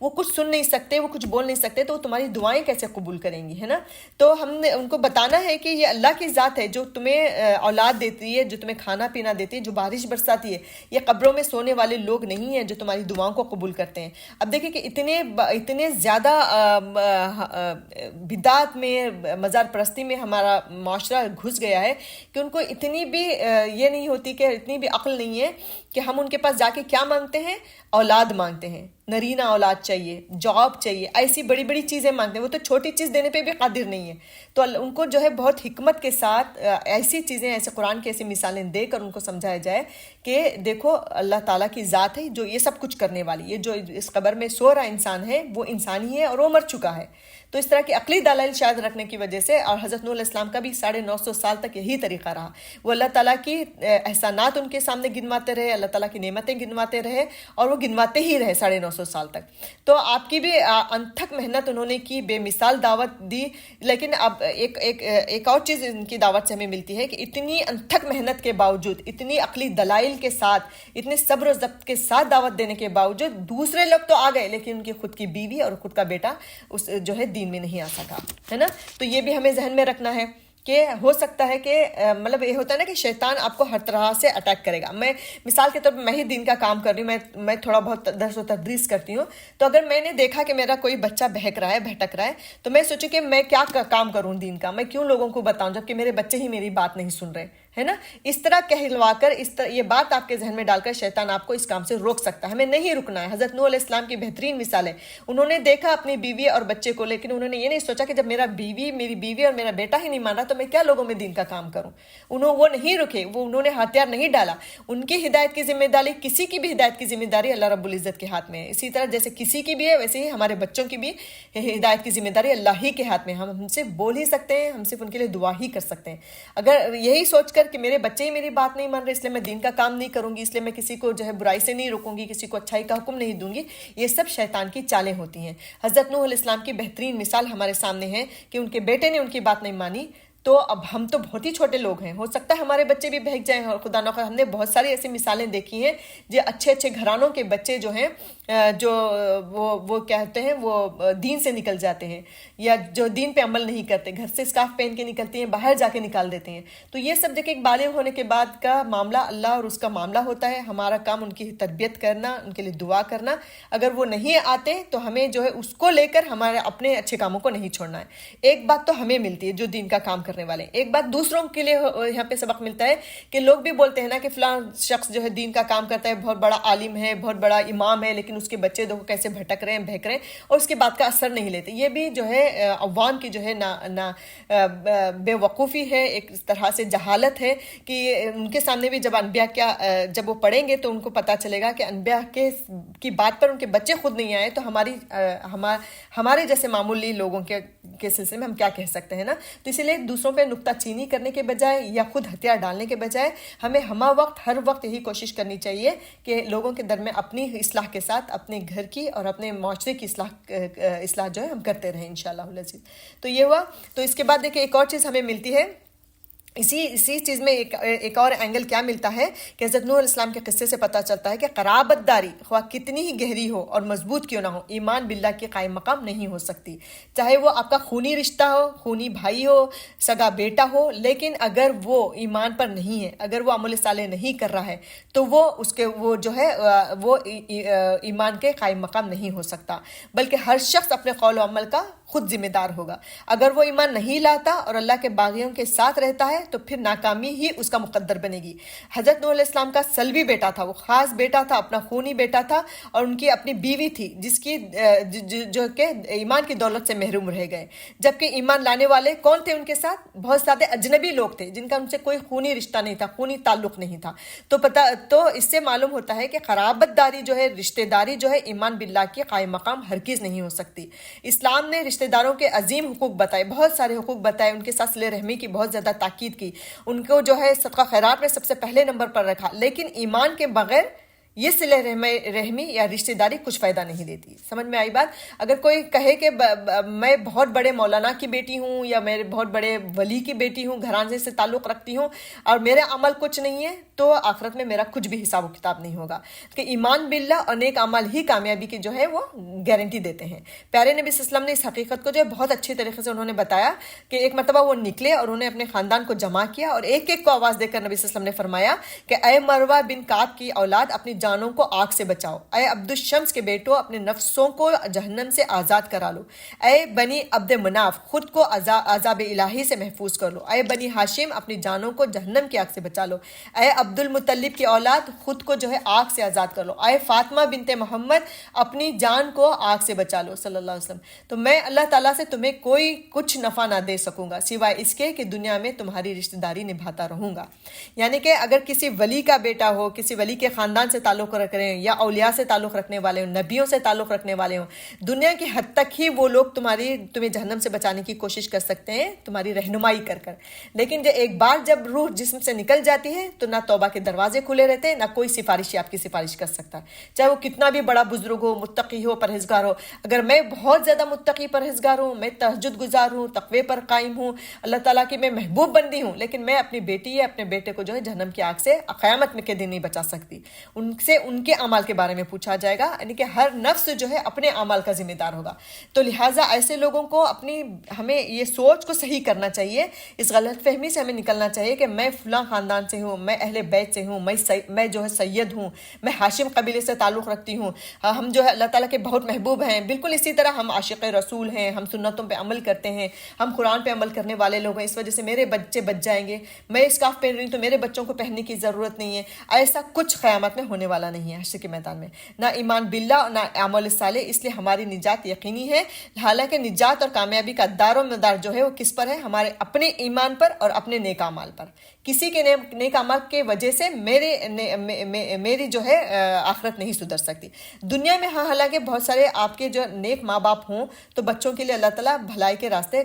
Speaker 1: وہ کچھ سن نہیں سکتے, وہ کچھ بول نہیں سکتے, تو وہ تمہاری دعائیں کیسے قبول کریں گی, ہے نا. تو ہم نے ان کو بتانا ہے کہ یہ اللہ کی ذات ہے جو تمہیں اولاد دیتی ہے, جو تمہیں کھانا پینا دیتی ہے, جو بارش برساتی ہے. یہ قبروں میں سونے والے لوگ نہیں ہیں جو تمہاری دعاؤں کو قبول کرتے ہیں. اب دیکھیں کہ اتنے زیادہ بدعت میں, مزار پرستی میں ہمارا معاشرہ گھس گیا ہے کہ ان کو اتنی بھی یہ نہیں ہوتی, کہ اتنی بھی عقل نہیں ہے کہ ہم ان کے پاس جا کے کیا مانگتے ہیں, اولاد مانگتے ہیں, نرینہ اولاد چاہیے, جاب چاہیے, ایسی بڑی بڑی چیزیں مانگتے ہیں. وہ تو چھوٹی چیز دینے پہ بھی قادر نہیں ہے. تو ان کو جو ہے بہت حکمت کے ساتھ ایسی چیزیں, ایسے قرآن کی ایسی مثالیں دے کر ان کو سمجھایا جائے کہ دیکھو اللہ تعالیٰ کی ذات ہے جو یہ سب کچھ کرنے والی. یہ جو اس قبر میں سو رہا انسان ہے وہ انسان ہی ہے اور وہ مر چکا ہے. تو اس طرح کی عقلی دلائل شاید رکھنے کی وجہ سے, اور حضرت نوح علیہ السلام کا بھی 950 سال تک یہی طریقہ رہا. وہ اللہ تعالیٰ کی احسانات ان کے سامنے گنواتے رہے, اللہ تعالیٰ کی نعمتیں گنواتے رہے, اور وہ گنواتے ہی رہے 950 سال تک. تو آپ کی بھی انتھک محنت انہوں نے کی, بے مثال دعوت دی. لیکن اب ایک اور چیز ان کی دعوت سے ہمیں ملتی ہے کہ اتنی انتھک محنت کے باوجود, اتنی عقلی دلائل کے ساتھ, اتنے صبر و ضبط کے ساتھ دعوت دینے کے باوجود دوسرے لوگ تو آ گئے, لیکن ان کی خود کی بیوی اور خود کا بیٹا اس جو ہے دین میں نہیں آ سکا, ہے نا. تو یہ بھی ہمیں ذہن میں رکھنا ہے کہ ہو سکتا ہے کہ مطلب یہ ہوتا ہے نا کہ شیطان آپ کو ہر طرح سے اٹیک کرے گا. میں مثال کے طور پہ میں ہی دین کا کام کر رہی ہوں, میں تھوڑا بہت درس و تدریس کرتی ہوں. تو اگر میں نے دیکھا کہ میرا کوئی بچہ بہک رہا ہے, بھٹک رہا ہے, تو میں سوچوں کہ میں کیا کام کروں دین کا, میں کیوں لوگوں کو بتاؤں جبکہ میرے بچے ہی میری بات نہیں سن رہے, ہے نا. اس طرح کہلوا کر, یہ بات آپ کے ذہن میں ڈال کر شیطان آپ کو اس کام سے روک سکتا ہے. ہمیں نہیں رکنا ہے. حضرت نوح علیہ السلام کی بہترین مثال ہے. انہوں نے دیکھا اپنی بیوی اور بچے کو, لیکن انہوں نے یہ نہیں سوچا کہ جب میری بیوی اور میرا بیٹا ہی نہیں مان رہا تو میں کیا لوگوں میں دین کا کام کروں. وہ نہیں رکے, انہوں نے ہتھیار نہیں ڈالا. ان کی ہدایت کی ذمہ داری, کسی کی بھی ہدایت کی ذمہ داری اللہ رب العزت کے ہاتھ میں ہے. اسی طرح جیسے کسی کی بھی ہے, ویسے ہی ہمارے بچوں کی بھی ہدایت کی ذمہ داری اللہ ہی کے ہاتھ میں. ہم سے بول ہی سکتے ہیں, ہم صرف ان کے لیے دعا ہی کر سکتے ہیں. اگر یہی سوچ کر کہ میرے بچے ہی میری بات نہیں مان رہے اس لیے میں دین کا کام نہیں کروں گی, اس لیے میں کسی کو جو ہے برائی سے نہیں روکوں گی, کسی کو اچھائی کا حکم نہیں دوں گی, یہ سب شیطان کی چالیں ہوتی ہیں. حضرت نوح علیہ السلام کی بہترین مثال ہمارے سامنے ہے کہ ان کے بیٹے نے ان کی بات نہیں مانی. تو اب ہم تو بہت ہی چھوٹے لوگ ہیں, ہو سکتا ہے ہمارے بچے بھی بہک جائیں, اور خدا نخواستہ ہم نے بہت ساری ایسی مثالیں دیکھی ہیں جو اچھے گھرانوں کے بچے جو ہیں, جو وہ کہتے ہیں وہ دین سے نکل جاتے ہیں, یا جو دین پہ عمل نہیں کرتے, گھر سے اسکارف پہن کے نکلتے ہیں, باہر جا کے نکال دیتے ہیں. تو یہ سب دیکھیں بالغ ہونے کے بعد کا معاملہ اللہ اور اس کا معاملہ ہوتا ہے. ہمارا کام ان کی تربیت کرنا, ان کے لیے دعا کرنا. اگر وہ نہیں آتے تو ہمیں جو ہے اس کو لے کر ہمارے اپنے اچھے کاموں کو نہیں چھوڑنا ہے. ایک بات تو ہمیں ملتی ہے جو دین کا کام کرنے والے, ایک بات دوسروں کے لیے یہاں پہ سبق ملتا ہے کہ لوگ بھی بولتے ہیں نا کہ فلاں شخص جو ہے دین کا کام کرتا ہے, بہت بڑا عالم ہے, بہت بڑا امام ہے, لیکن اس کے بچے دیکھو کیسے بھٹک رہے ہیں, بہک رہے ہیں, اور اس کی بات کا اثر نہیں لیتے. یہ بھی جو ہے عوام کی جو ہے بے وقوفی ہے, ایک طرح سے جہالت ہے کہ ان کے سامنے بھی جب انبیاء جب وہ پڑھیں گے تو ان کو پتہ چلے گا کہ انبیاء کی بات پر ان کے بچے خود نہیں آئے, تو ہمارے جیسے معمولی لوگوں کے سلسلے میں ہم کیا کہہ سکتے ہیں نا. تو اسی لیے دوسروں پہ نکتہ چینی کرنے کے بجائے یا خود ہتھیار ڈالنے کے بجائے ہمیں ہر وقت یہی کوشش کرنی چاہیے کہ لوگوں کے درمیان اپنی اصلاح کے ساتھ اپنے گھر کی اور اپنے معاشرے کی اصلاح جو ہے ہم کرتے رہیں انشاءاللہ العزیز. تو یہ ہوا. تو اس کے بعد دیکھیں ایک اور چیز ہمیں ملتی ہے, اسی چیز میں ایک اور اینگل کیا ملتا ہے کہ حضرت نوح علیہ السلام کے قصے سے پتہ چلتا ہے کہ قرابت داری خواہ کتنی ہی گہری ہو اور مضبوط کیوں نہ ہو, ایمان باللہ کی قائم مقام نہیں ہو سکتی. چاہے وہ آپ کا خونی رشتہ ہو, خونی بھائی ہو, سگا بیٹا ہو, لیکن اگر وہ ایمان پر نہیں ہے, اگر وہ عمل صالح نہیں کر رہا ہے, تو وہ جو ہے وہ ایمان کے قائم مقام نہیں ہو سکتا. بلکہ ہر شخص اپنے قول و عمل کا خود ذمہ دار ہوگا. اگر وہ ایمان نہیں لاتا اور اللہ کے باغیوں کے ساتھ رہتا ہے تو پھر ناکامی ہی اس کا مقدر بنے گی. حضرت نوح علیہ السلام کا سلبی بیٹا تھا, وہ خاص بیٹا تھا, اپنا خونی بیٹا تھا, اور ان کی اپنی بیوی تھی جس کی جو کہ ایمان کی دولت سے محروم رہ گئے. جبکہ ایمان لانے والے کون تھے ان کے ساتھ؟ بہت سارے اجنبی لوگ تھے جن کا ان سے کوئی خونی رشتہ نہیں تھا, خونی تعلق نہیں تھا. تو اس سے معلوم ہوتا ہے کہ قرابت داری جو ہے, رشتہ داری جو ہے, ایمان باللہ کی قائم مقام ہرگز نہیں ہو سکتی. اسلام نے رشتہ داروں کے عظیم حقوق بتائے, بہت سارے حقوق بتائے, ان کے ساتھ صلہ رحمی کی بہت زیادہ تاکید کی, ان کو جو ہے صدقہ خیرات میں سب سے پہلے نمبر پر رکھا. لیکن ایمان کے بغیر یہ صلہ رحمی یا رشتہ داری کچھ فائدہ نہیں دیتی. سمجھ میں آئی بات؟ اگر کوئی کہے کہ میں بہت بڑے مولانا کی بیٹی ہوں یا میں بہت بڑے ولی کی بیٹی ہوں, گھرانے سے تعلق رکھتی ہوں, اور میرے عمل کچھ نہیں ہے, تو آخرت میں میرا کچھ بھی حساب و کتاب نہیں ہوگا. کہ ایمان باللہ اور نیک عمل ہی کامیابی کی جو ہے وہ گارنٹی دیتے ہیں. پیارے نبی صلی اللہ علیہ وسلم نے اس حقیقت کو جو ہے بہت اچھی طریقے سے انہوں نے بتایا کہ ایک مرتبہ وہ نکلے اور انہوں نے اپنے خاندان کو جمع کیا, اور ایک ایک کو آواز دے کر نبی صلی اللہ علیہ وسلم نے فرمایا کہ اے مروہ بن کعب کی اولاد, اپنی جانوں کو آگ سے بچاؤ. اے عبد الشمس کے بیٹوں, اپنے نفسوں کو جہنم سے آزاد کرا لو. اے بنی عبد مناف, خود کو عذاب الہی سے محفوظ کر لو. اے بنی ہاشم, اپنی جانوں کو جہنم کی آگ سے بچا لو. اے عبد المطلب کی اولاد, خود کو جو ہے آگ سے آزاد کر لو. اے فاطمہ بنت محمد, اپنی جان کو آگ سے بچا لو صلی اللہ علیہ وسلم. تو میں اللہ تعالیٰ سے تمہیں کوئی کچھ نفع نہ دے سکوں گا سوائے اس کے کہ دنیا میں تمہاری رشتہ داری نبھاتا رہوں گا. یعنی کہ اگر کسی ولی کا بیٹا ہو, کسی ولی کے خاندان سے تعلق رکھ رہے ہیں, یا اولیاء سے تعلق رکھنے والے ہوں, نبیوں سے تعلق رکھنے والے ہوں, دنیا کی حد تک ہی وہ لوگ تمہیں جہنم سے بچانے کی کوشش کر سکتے ہیں, تمہاری رہنمائی کر کر. لیکن ایک بار جب روح جسم سے نکل جاتی ہے تو نہ توبہ کے دروازے کھلے رہتے ہیں, نہ کوئی سفارشی آپ کی سفارش کر سکتا, چاہے وہ کتنا بھی بڑا بزرگ ہو, متقی ہو, پرہیزگار ہو. اگر میں بہت زیادہ متقی پرہیزگار ہوں, میں تہجد گزار ہوں, تقوی پر قائم ہوں, اللہ تعالیٰ کی میں محبوب بندی ہوں, لیکن میں اپنی بیٹی یا اپنے بیٹے کو جو ہے جہنم کی آگ سے قیامت میں کے دن نہیں بچا سکتی. ان سے ان کے اعمال کے بارے میں پوچھا جائے گا, یعنی کہ ہر نفس جو ہے اپنے اعمال کا ذمہ دار ہوگا. تو لہٰذا ایسے لوگوں کو ہمیں یہ سوچ کو صحیح کرنا چاہیے, اس غلط فہمی سے ہمیں نکلنا چاہیے کہ میں فلاں خاندان سے ہوں, میں اہل بیت سے ہوں, میں جو ہے سید ہوں, میں ہاشم قبیلے سے تعلق رکھتی ہوں, ہم جو ہے اللہ تعالیٰ کے بہت محبوب ہیں. بالکل اسی طرح ہم عاشق رسول ہیں, ہم سنتوں پہ عمل کرتے ہیں, ہم قرآن پہ عمل کرنے والے لوگ ہیں, اس وجہ سے میرے بچے بچ جائیں گے. میں اسکارف پہن رہی ہوں تو میرے بچوں کو پہننے کی ضرورت نہیں ہے. ایسا کچھ قیامت میں ہونے والا نہیں ہے حشر کے میدان میں, نہ ایمان باللہ اور نہ اعمال صالح. اس لیے ہماری نجات یقینی ہے. حالانکہ نجات اور کامیابی کا دار و مدار جو ہے وہ کس پر ہے؟ ہمارے اپنے ایمان پر اور اپنے نیک اعمال پر. کسی کے نیک اعمال کے وجہ سے میری جو ہے آخرت نہیں سدھر سکتی. دنیا میں ہاں حالانکہ بہت سارے آپ کے جو نیک ماں باپ ہوں تو بچوں کے لیے اللہ تعالیٰ بھلائی کے راستے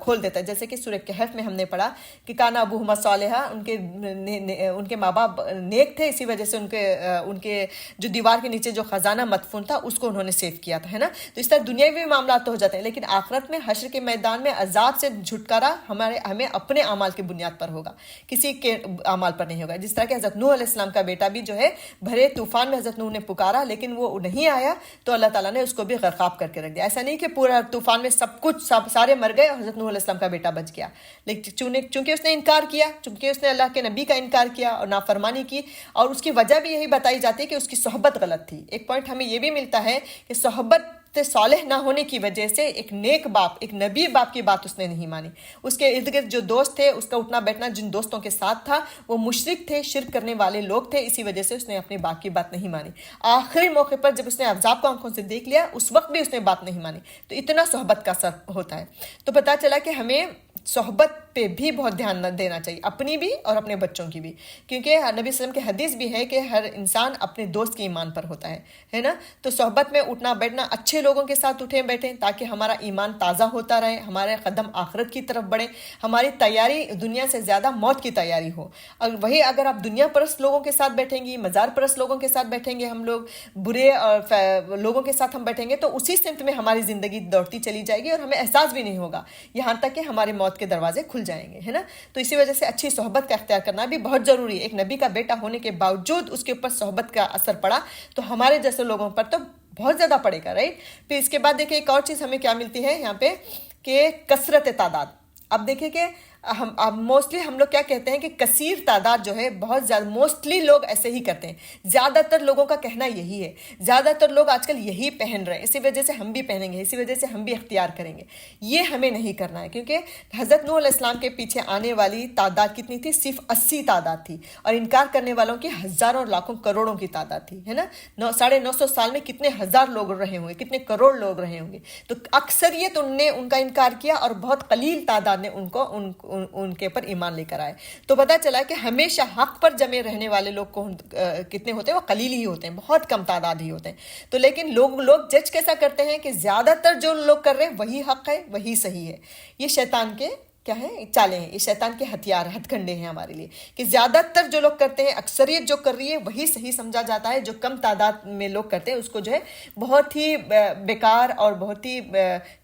Speaker 1: کھول دیتا ہے. جیسے کہ سورہ کہف میں ہم نے پڑھا کہ کانا ابوہما صالحا, ان کے ماں باپ نیک تھے, اسی وجہ سے ان کے جو دیوار کے نیچے جو خزانہ مدفون تھا اس کو انہوں نے سیو کیا تھا, ہے نا. تو اس طرح دنیاوی معاملات تو ہو جاتے ہیں, لیکن آخرت میں حشر کے میدان میں عذاب سے چھٹکارا ہمیں اپنے اعمال کی بنیاد پر ہوگا, کسی کے اعمال پر نہیں ہوگا. جس طرح کہ حضرت نوح علیہ السلام کا بیٹا بھی جو ہے بھرے طوفان میں حضرت نوح نے پکارا, لیکن وہ نہیں آیا تو اللہ تعالیٰ نے اس کو بھی غرقاب کر کے رکھ دیا. ایسا نہیں کہ پورا طوفان میں سارے مر گئے اور حضرت نوح علیہ السلام کا بیٹا بچ گیا, لیکن چونکہ اس نے انکار کیا, چونکہ اس نے اللہ کے نبی کا انکار کیا اور نافرمانی کی, اور اس کی وجہ بھی یہی بتائی جاتی ہے کہ اس کی صحبت غلط تھی. ایک پوائنٹ ہمیں یہ بھی ملتا ہے کہ صحبت صالح نہ ہونے کی وجہ سے ایک نیک باپ, ایک نبی باپ کی بات اس نے نہیں مانی. اس کے ارد گرد جو دوست تھے, اس کا اٹھنا بیٹھنا جن دوستوں کے ساتھ تھا وہ مشرک تھے, شرک کرنے والے لوگ تھے, اسی وجہ سے اس نے اپنے باپ کی بات نہیں مانی. آخری موقع پر جب اس نے عذاب کو آنکھوں سے دیکھ لیا اس وقت بھی اس نے بات نہیں مانی. تو اتنا صحبت کا اثر ہوتا ہے. تو پتہ چلا کہ ہمیں صحبت پہ بھی بہت دھیان دینا چاہیے, اپنی بھی اور اپنے بچوں کی بھی, کیونکہ نبی صلی اللہ علیہ وسلم کی حدیث بھی ہے کہ ہر انسان اپنے دوست کے ایمان پر ہوتا ہے نا. تو صحبت میں اٹھنا بیٹھنا, اچھے لوگوں کے ساتھ اٹھیں بیٹھیں تاکہ ہمارا ایمان تازہ ہوتا رہے, ہمارے قدم آخرت کی طرف بڑھیں, ہماری تیاری دنیا سے زیادہ موت کی تیاری ہو. اور وہی اگر آپ دنیا پرست لوگوں کے ساتھ بیٹھیں گی, مزار پرست لوگوں کے ساتھ بیٹھیں گے, ہم لوگ برے اور لوگوں کے ساتھ ہم بیٹھیں گے, تو اسی سمت میں ہماری زندگی دوڑتی چلی جائے گی اور ہمیں احساس بھی نہیں ہوگا, یہاں تک کہ ہمارے موت کے دروازے کھل جائیں گے, ہے نا. تو اسی وجہ سے اچھی صحبت کا اختیار کرنا بھی بہت ضروری ہے. ایک نبی کا بیٹا ہونے کے باوجود اس کے اوپر صحبت کا اثر پڑا تو ہمارے جیسے لوگوں پر تو بہت زیادہ پڑے گا, رائٹ. پھر اس کے بعد دیکھیں ایک اور چیز ہمیں کیا ملتی ہے یہاں پہ کہ کثرت تعداد. اب دیکھیں کہ موسٹلی ہم لوگ کیا کہتے ہیں کہ کثیر تعداد جو ہے بہت زیادہ, موسٹلی لوگ ایسے ہی کرتے ہیں, زیادہ تر لوگوں کا کہنا یہی ہے, زیادہ تر لوگ آج کل یہی پہن رہے ہیں, اسی وجہ سے ہم بھی پہنیں گے, اسی وجہ سے ہم بھی اختیار کریں گے. یہ ہمیں نہیں کرنا ہے, کیونکہ حضرت نوح علیہ السلام کے پیچھے آنے والی تعداد کتنی تھی؟ صرف 80 تعداد تھی, اور انکار کرنے والوں کی ہزاروں اور لاکھوں کروڑوں کی تعداد تھی, ہے نا. 950 سال میں کتنے ہزار لوگ رہے ہوں گے, کتنے کروڑ لوگ رہے ہوں گے. تو اکثریت نے ان کا انکار کیا اور بہت قلیل تعداد نے ان کے پر ایمان لے کر آئے. تو پتہ چلا کہ ہمیشہ حق پر جمے رہنے والے لوگ کتنے ہوتے ہیں؟ وہ قلیل ہی ہوتے ہیں, بہت کم تعداد ہی ہوتے ہیں. تو لیکن لوگ جج کیسا کرتے ہیں کہ زیادہ تر جو لوگ کر رہے ہیں وہی حق ہے, وہی صحیح ہے. یہ شیطان کے کیا ہے چالیں ہیں، یہ شیطان کے ہتھیار ہتھ کنڈے ہیں ہمارے لیے، کہ زیادہ تر جو لوگ کرتے ہیں، اکثریت جو کر رہی ہے وہی صحیح سمجھا جاتا ہے، جو کم تعداد میں لوگ کرتے ہیں اس کو جو ہے بہت ہی بیکار اور بہت ہی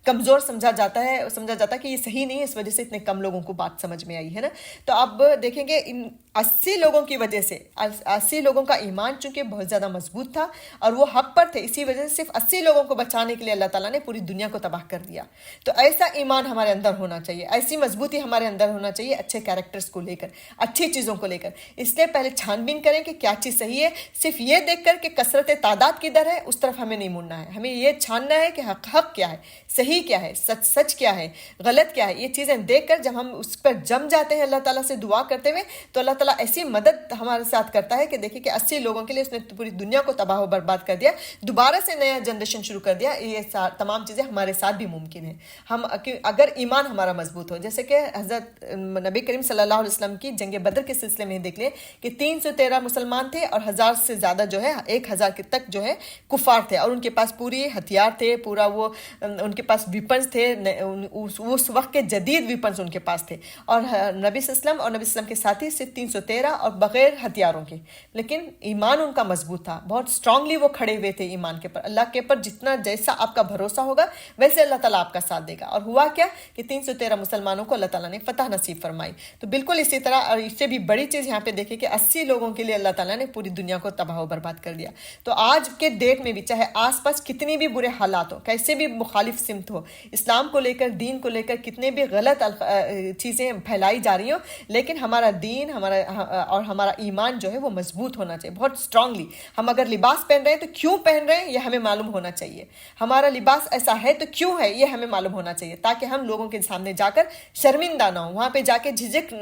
Speaker 1: کمزور سمجھا جاتا ہے کہ یہ صحیح نہیں ہے، اس وجہ سے اتنے کم لوگوں کو بات سمجھ میں آئی ہے نا۔ تو اب دیکھیں گے ان 80 لوگوں کی وجہ سے، 80 لوگوں کا ایمان چونکہ بہت زیادہ مضبوط تھا اور وہ حق پر تھے، اسی وجہ سے صرف 80 لوگوں کو بچانے کے لیے اللہ تعالیٰ نے پوری دنیا کو تباہ کر دیا۔ تو ایسا ایمان ہمارے اندر ہونا چاہیے، ایسی مضبوطی ہمارے اندر ہونا چاہیے اچھے کیریکٹرز کو لے کر، اچھی چیزوں کو لے کر۔ اس لیے پہلے چھان بین کریں کہ کیا چیز صحیح ہے، صرف یہ دیکھ کر کہ کثرت تعداد کدھر ہے اس طرف ہمیں نہیں مڑنا ہے، ہمیں یہ چھاننا ہے کہ حق کیا ہے، صحیح کیا ہے، سچ کیا ہے، غلط کیا ہے۔ یہ چیزیں دیکھ کر جب ہم اس پر جم جاتے ہیں اللہ تعالیٰ سے دعا کرتے ہوئے، تو اللہ تعالیٰ ایسی مدد ہمارے ساتھ کرتا ہے کہ دیکھیں کہ 80 لوگوں کے لیے اس نے پوری دنیا کو تباہ و برباد کر دیا، دوبارہ سے نیا جنریشن شروع کر دیا۔ یہ تمام چیزیں ہمارے ساتھ بھی ممکن ہیں، ہم اگر ایمان ہمارا مضبوط ہو۔ جیسے کہ حضرت نبی کریم صلی اللہ علیہ وسلم کی جنگ بدر کے سلسلے میں دیکھ لیں کہ 313 مسلمان تھے اور 1000 سے زیادہ جو ہے 1000 کے تک جو ہے کفار تھے، اور ان کے پاس پوری ہتھیار تھے، پورا وہ ان کے پاس ویپنز تھے، اس وقت کے جدید ویپنز ان کے پاس تھے، اور نبی صلی اللہ علیہ وسلم اور نبی صلی اللہ علیہ وسلم کے ساتھی صرف 313 اور بغیر ہتھیاروں کے، لیکن ایمان ان کا مضبوط تھا، بہت اسٹرانگلی وہ کھڑے ہوئے تھے ایمان کے پر۔ اللہ کے پر جتنا جیسا آپ کا بھروسہ ہوگا ویسے اللہ تعالیٰ آپ کا ساتھ دے گا، اور ہوا کیا کہ 313 مسلمانوں کو اللہ تعالیٰ نے فتح نصیب فرمائی۔ تو بالکل اسی طرح، اور اس سے بھی بڑی چیز یہاں پہ دیکھیں کہ 80 لوگوں کے لیے اللہ تعالیٰ نے پوری دنیا کو تباہ و برباد کر دیا۔ تو آج کے ڈیٹ میں بھی چاہے آس پاس کتنی بھی برے حالات ہو، کیسے بھی مخالف سمت ہو، اسلام کو لے کر، دین کو لے کر کتنے بھی غلط چیزیں پھیلائی جا رہی ہوں، لیکن ہمارا دین اور ہمارا ایمان جو ہے وہ مضبوط ہونا چاہیے، بہت اسٹرانگلی۔ ہم اگر لباس پہن رہے ہیں تو کیوں پہن رہے ہیں یہ ہمیں معلوم ہونا چاہیے، ہمارا لباس ایسا ہے تو کیوں ہے یہ ہمیں معلوم ہونا چاہیے، تاکہ ہم لوگوں کے سامنے جا کر شرمندہ نہ ہو، وہاں پہ جا کے جھجک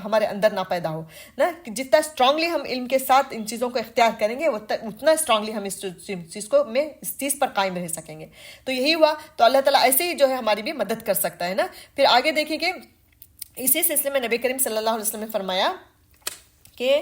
Speaker 1: ہمارے اندر نہ پیدا ہو نا۔ جتنا اسٹرانگلی ہم علم کے ساتھ ان چیزوں کو اختیار کریں گے اتنا اسٹرانگلی ہم اس چیز پر قائم رہ سکیں گے۔ تو یہی ہوا، تو اللہ تعالیٰ ایسے ہی جو ہے ہماری بھی مدد کر سکتا ہے نا۔ پھر آگے دیکھیں کہ اسی سلسلے میں نبی کریم صلی اللہ علیہ وسلم نے فرمایا کہ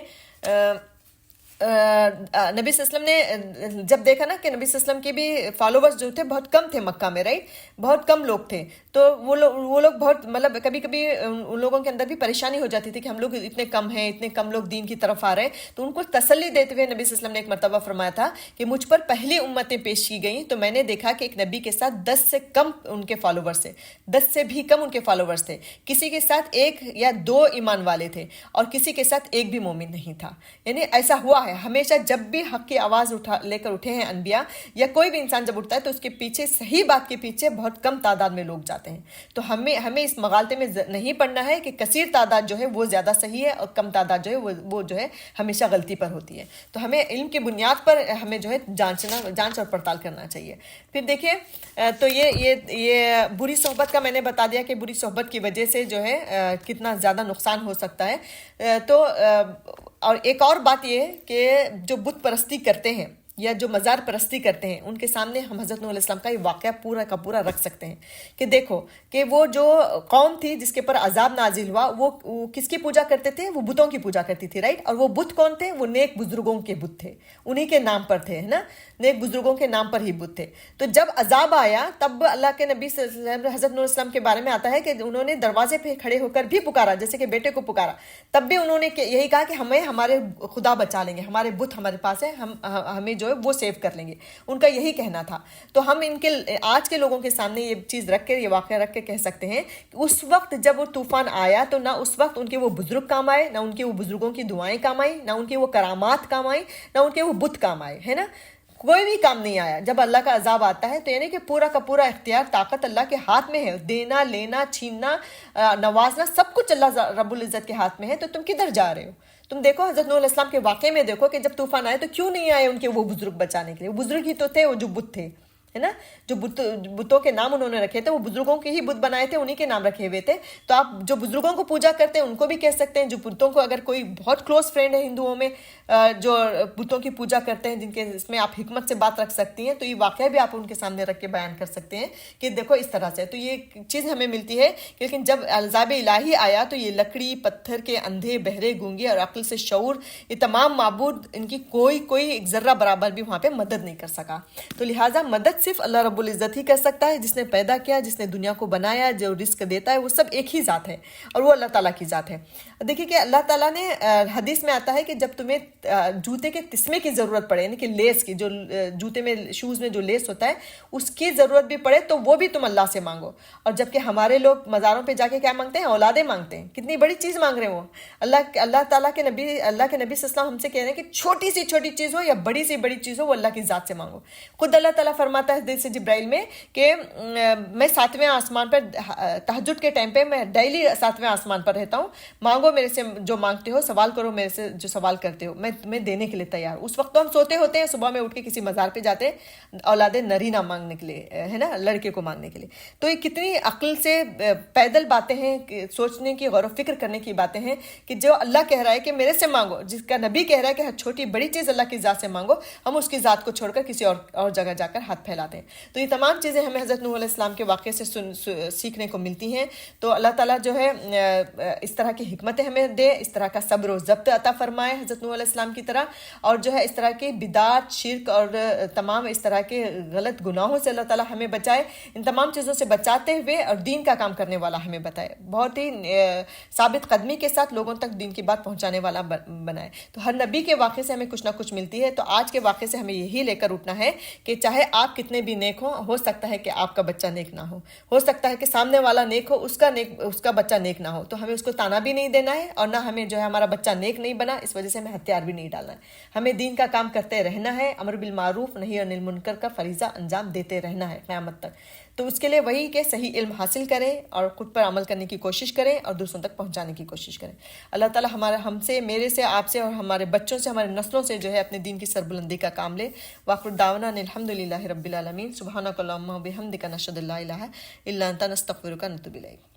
Speaker 1: نبی صلی اللہ علیہ وسلم نے جب دیکھا نا کہ نبی صلی اللہ علیہ وسلم کے بھی فالوورز جو تھے بہت کم تھے مکہ میں، رائٹ، بہت کم لوگ تھے، تو وہ لوگ بہت مطلب کبھی کبھی ان لوگوں کے اندر بھی پریشانی ہو جاتی تھی کہ ہم لوگ اتنے کم ہیں، اتنے کم لوگ دین کی طرف آ رہے ہیں۔ تو ان کو تسلی دیتے ہوئے نبی صلی اللہ علیہ وسلم نے ایک مرتبہ فرمایا تھا کہ مجھ پر پہلی امتیں پیش کی گئیں تو میں نے دیکھا کہ ایک نبی کے ساتھ 10 سے کم ان کے فالوورز تھے، 10 سے بھی کم ان کے فالوورز تھے، کسی کے ساتھ 1 یا 2 ایمان والے تھے اور کسی کے ساتھ 1 بھی مومن نہیں تھا۔ یعنی ایسا ہوا ہے ہمیشہ، جب بھی حق کی آواز لے کر اٹھے ہیں انبیاء یا کوئی بھی انسان جب اٹھتا ہے تو اس کے پیچھے، صحیح بات کے پیچھے بہت کم تعداد میں لوگ جاتے ہیں۔ تو ہمیں اس مغالطے میں نہیں پڑنا ہے کہ کثیر تعداد جو ہے وہ زیادہ صحیح ہے اور کم تعداد جو ہے وہ جو ہے ہمیشہ غلطی پر ہوتی ہے۔ تو ہمیں علم کی بنیاد پر ہمیں جو ہے جانچ اور پڑتال کرنا چاہیے۔ پھر دیکھیں تو یہ بری صحبت کا میں نے بتا دیا کہ بری صحبت کی وجہ سے جو ہے کتنا زیادہ نقصان ہو سکتا ہے۔ تو اور ایک اور بات یہ ہے کہ جو بت پرستی کرتے ہیں یا جو مزار پرستی کرتے ہیں، ان کے سامنے ہم حضرت نوح علیہ السلام کا یہ واقعہ پورا کا پورا رکھ سکتے ہیں کہ دیکھو کہ وہ جو قوم تھی جس کے پر عذاب نازل ہوا، وہ کس کی پوجا کرتے تھے؟ وہ بتوں کی پوجا کرتی تھی، رائٹ۔ اور وہ بت کون تھے؟ وہ نیک بزرگوں کے بت تھے، انہی کے نام پر تھے، ہے نا، نیک بزرگوں کے نام پر ہی بت تھے۔ تو جب عذاب آیا تب اللہ کے نبی صلی اللہ علیہ وسلم، حضرت نوح علیہ السلام کے بارے میں آتا ہے کہ انہوں نے دروازے پہ کھڑے ہو کر بھی پکارا، جیسے کہ بیٹے کو پکارا، تب بھی انہوں نے یہی کہا کہ ہمیں ہمارے خدا بچا لیں گے، ہمارے بت ہمارے پاس ہے، ہمیں جو ہے وہ سیو کر لیں گے، ان کا یہی کہنا تھا۔ تو ہم آج کے لوگوں کے سامنے یہ چیز رکھ کے، یہ واقعہ رکھ کے کہہ سکتے ہیں کہ اس وقت جب وہ طوفان آیا تو نہ اس وقت ان کے وہ بزرگ کام آئے، نہ ان کے وہ بزرگوں کی دعائیں کام آئی، نہ ان کے وہ کرامات کام آئی، نہ ان کے وہ بت کام آئے، ہے نا، کوئی بھی کام نہیں آیا۔ جب اللہ کا عذاب آتا ہے تو یعنی کہ پورا کا پورا اختیار، طاقت اللہ کے ہاتھ میں ہے، دینا، لینا، چھیننا، نوازنا، سب کچھ اللہ رب العزت کے ہاتھ میں ہے۔ تو تم کدھر جا رہے ہو؟ تم دیکھو حضرت نوح علیہ السلام کے واقعے میں دیکھو کہ جب طوفان آئے تو کیوں نہیں آئے ان کے وہ بزرگ بچانے کے لیے؟ وہ بزرگ ہی تو تھے، وہ جو بت تھے، ہے نا، جو بتوں کے نام انہوں نے رکھے تھے، وہ بزرگوں کے ہی بت بنائے تھے، انہی کے نام رکھے ہوئے تھے۔ تو آپ جو بزرگوں کو پوجا کرتے ہیں ان کو بھی کہہ سکتے ہیں، جو بتوں کو، اگر کوئی بہت کلوز فرینڈ ہے ہندوؤں میں جو بتوں کی پوجا کرتے ہیں، جن کے اس میں آپ حکمت سے بات رکھ سکتی ہیں، تو یہ واقعہ بھی آپ ان کے سامنے رکھ کے بیان کر سکتے ہیں کہ دیکھو اس طرح سے۔ تو یہ چیز ہمیں ملتی ہے، لیکن جب عذاب الہی آیا تو یہ لکڑی، پتھر کے اندھے، بہرے، گونگے اور عقل سے شعور، یہ تمام معبود، ان کی کوئی ایک ذرہ برابر بھی وہاں پہ مدد نہیں کر سکا۔ تو لہٰذا مدد صرف اللہ رب العزت ہی کر سکتا ہے، جس نے پیدا کیا، جس نے دنیا کو بنایا، جو رزق دیتا ہے، وہ سب ایک ہی ذات ہے اور وہ اللہ تعالیٰ کی ذات ہے۔ دیکھیے کہ اللہ تعالیٰ نے حدیث میں آتا ہے کہ جب تمہیں جوتے کے تسمے کی ضرورت پڑے، یعنی کہ لیس کی، جو جوتے میں شوز میں جو لیس ہوتا ہے اس کی ضرورت بھی پڑے تو وہ بھی تم اللہ سے مانگو۔ اور جبکہ ہمارے لوگ مزاروں پہ جا کے کیا مانگتے ہیں؟ اولادیں مانگتے ہیں۔ کتنی بڑی چیز مانگ رہے ہیں وہ۔ اللہ تعالیٰ کے نبی صلی اللہ علیہ وسلم ہم سے کہہ رہے ہیں کہ چھوٹی سی چھوٹی چیز ہو یا بڑی سی بڑی چیز ہو، وہ اللہ کی ذات سے مانگو۔ خود اللہ تعالیٰ فرماتا ہے حدیث جبرائیل میں کہ میں 7ویں آسمان پر تہجد کے ٹائم پہ میں ڈیلی 7ویں آسمان پر رہتا ہوں، مانگو میرے سے جو مانگتے ہو، سوال کرو میرے سے جو سوال کرتے ہو، میں تمہیں دینے کے لیے تیار ہوں۔ اس وقت تو ہم سوتے ہوتے ہیں، صبح میں اٹھ کے کسی مزار پہ جاتے ہیں اولاد نرینہ مانگنے کے لیے، ہے نا، لڑکے کو مانگنے کے لیے۔ تو یہ کتنی عقل سے پیدل باتیں ہیں، سوچنے کی، غور و فکر کرنے کی باتیں ہیں کہ جو اللہ کہہ رہا ہے کہ میرے سے مانگو، جس کا نبی کہہ رہا ہے کہ چھوٹی بڑی چیز اللہ کی ذات سے مانگو، ہم اس کی ذات کو چھوڑ کر کسی اور جگہ جا کر ہاتھ پھیلاتے ہیں۔ تو یہ تمام چیزیں ہمیں حضرت نوح علیہ السلام کے واقعے سے سیکھنے کو ملتی ہیں۔ تو اللہ تعالیٰ جو ہے اس طرح کی حکمتیں ہمیں دے، اس طرح کا صبر و ضبط عطا فرمائے حضرت نوح علیہ السلام کی طرح، اور جو ہے اس طرح کی بدعت، شرک اور تمام اس طرح کے غلط گناہوں سے اللہ تعالیٰ ہمیں بچائے، ان تمام چیزوں سے بچاتے ہوئے اور دین کا کام کرنے والا ہمیں بتائے، بہت ہی ثابت قدمی کے ساتھ لوگوں تک دین کی بات پہنچانے والا بنائے۔ تو ہر نبی کے واقعے سے ہمیں کچھ نہ کچھ ملتی ہے۔ تو آج کے واقعے سے ہمیں یہی لے کر اٹھنا ہے کہ چاہے آپ کتنے بھی نیک ہو سکتا ہے کہ آپ کا بچہ نیک نہ ہو سکتا ہے کہ سامنے والا نیک ہو، اس کا بچہ نیک نہ ہو، تو ہمیں اس کو تانا بھی نہیں دینا ہے، اور نہ ہمیں جو ہے ہمارا بچہ نیک نہیں بنا اس وجہ سے ہمیں ہتھیار بھی نہیں ڈالنا ہے۔ ہمیں دین کا کام کرتے رہنا ہے، امر بالمعروف نہی عن المنکر کا فریضہ انجام دیتے رہنا ہے قیامت تک۔ تو اس کے لیے وہی کہ صحیح علم حاصل کریں اور خود پر عمل کرنے کی کوشش کریں اور دوسروں تک پہنچانے کی کوشش کریں۔ اللہ تعالیٰ ہم سے، میرے سے، آپ سے اور ہمارے بچوں سے، ہمارے نسلوں سے جو ہے اپنے دین کی سربلندی کا کام لے۔ وآخر دعوانا ان الحمدللہ رب العالمین، سبحانک اللہم و بحمدک، نشہد ان لا الہ الا انت، نستغفرک ونتوب الیک۔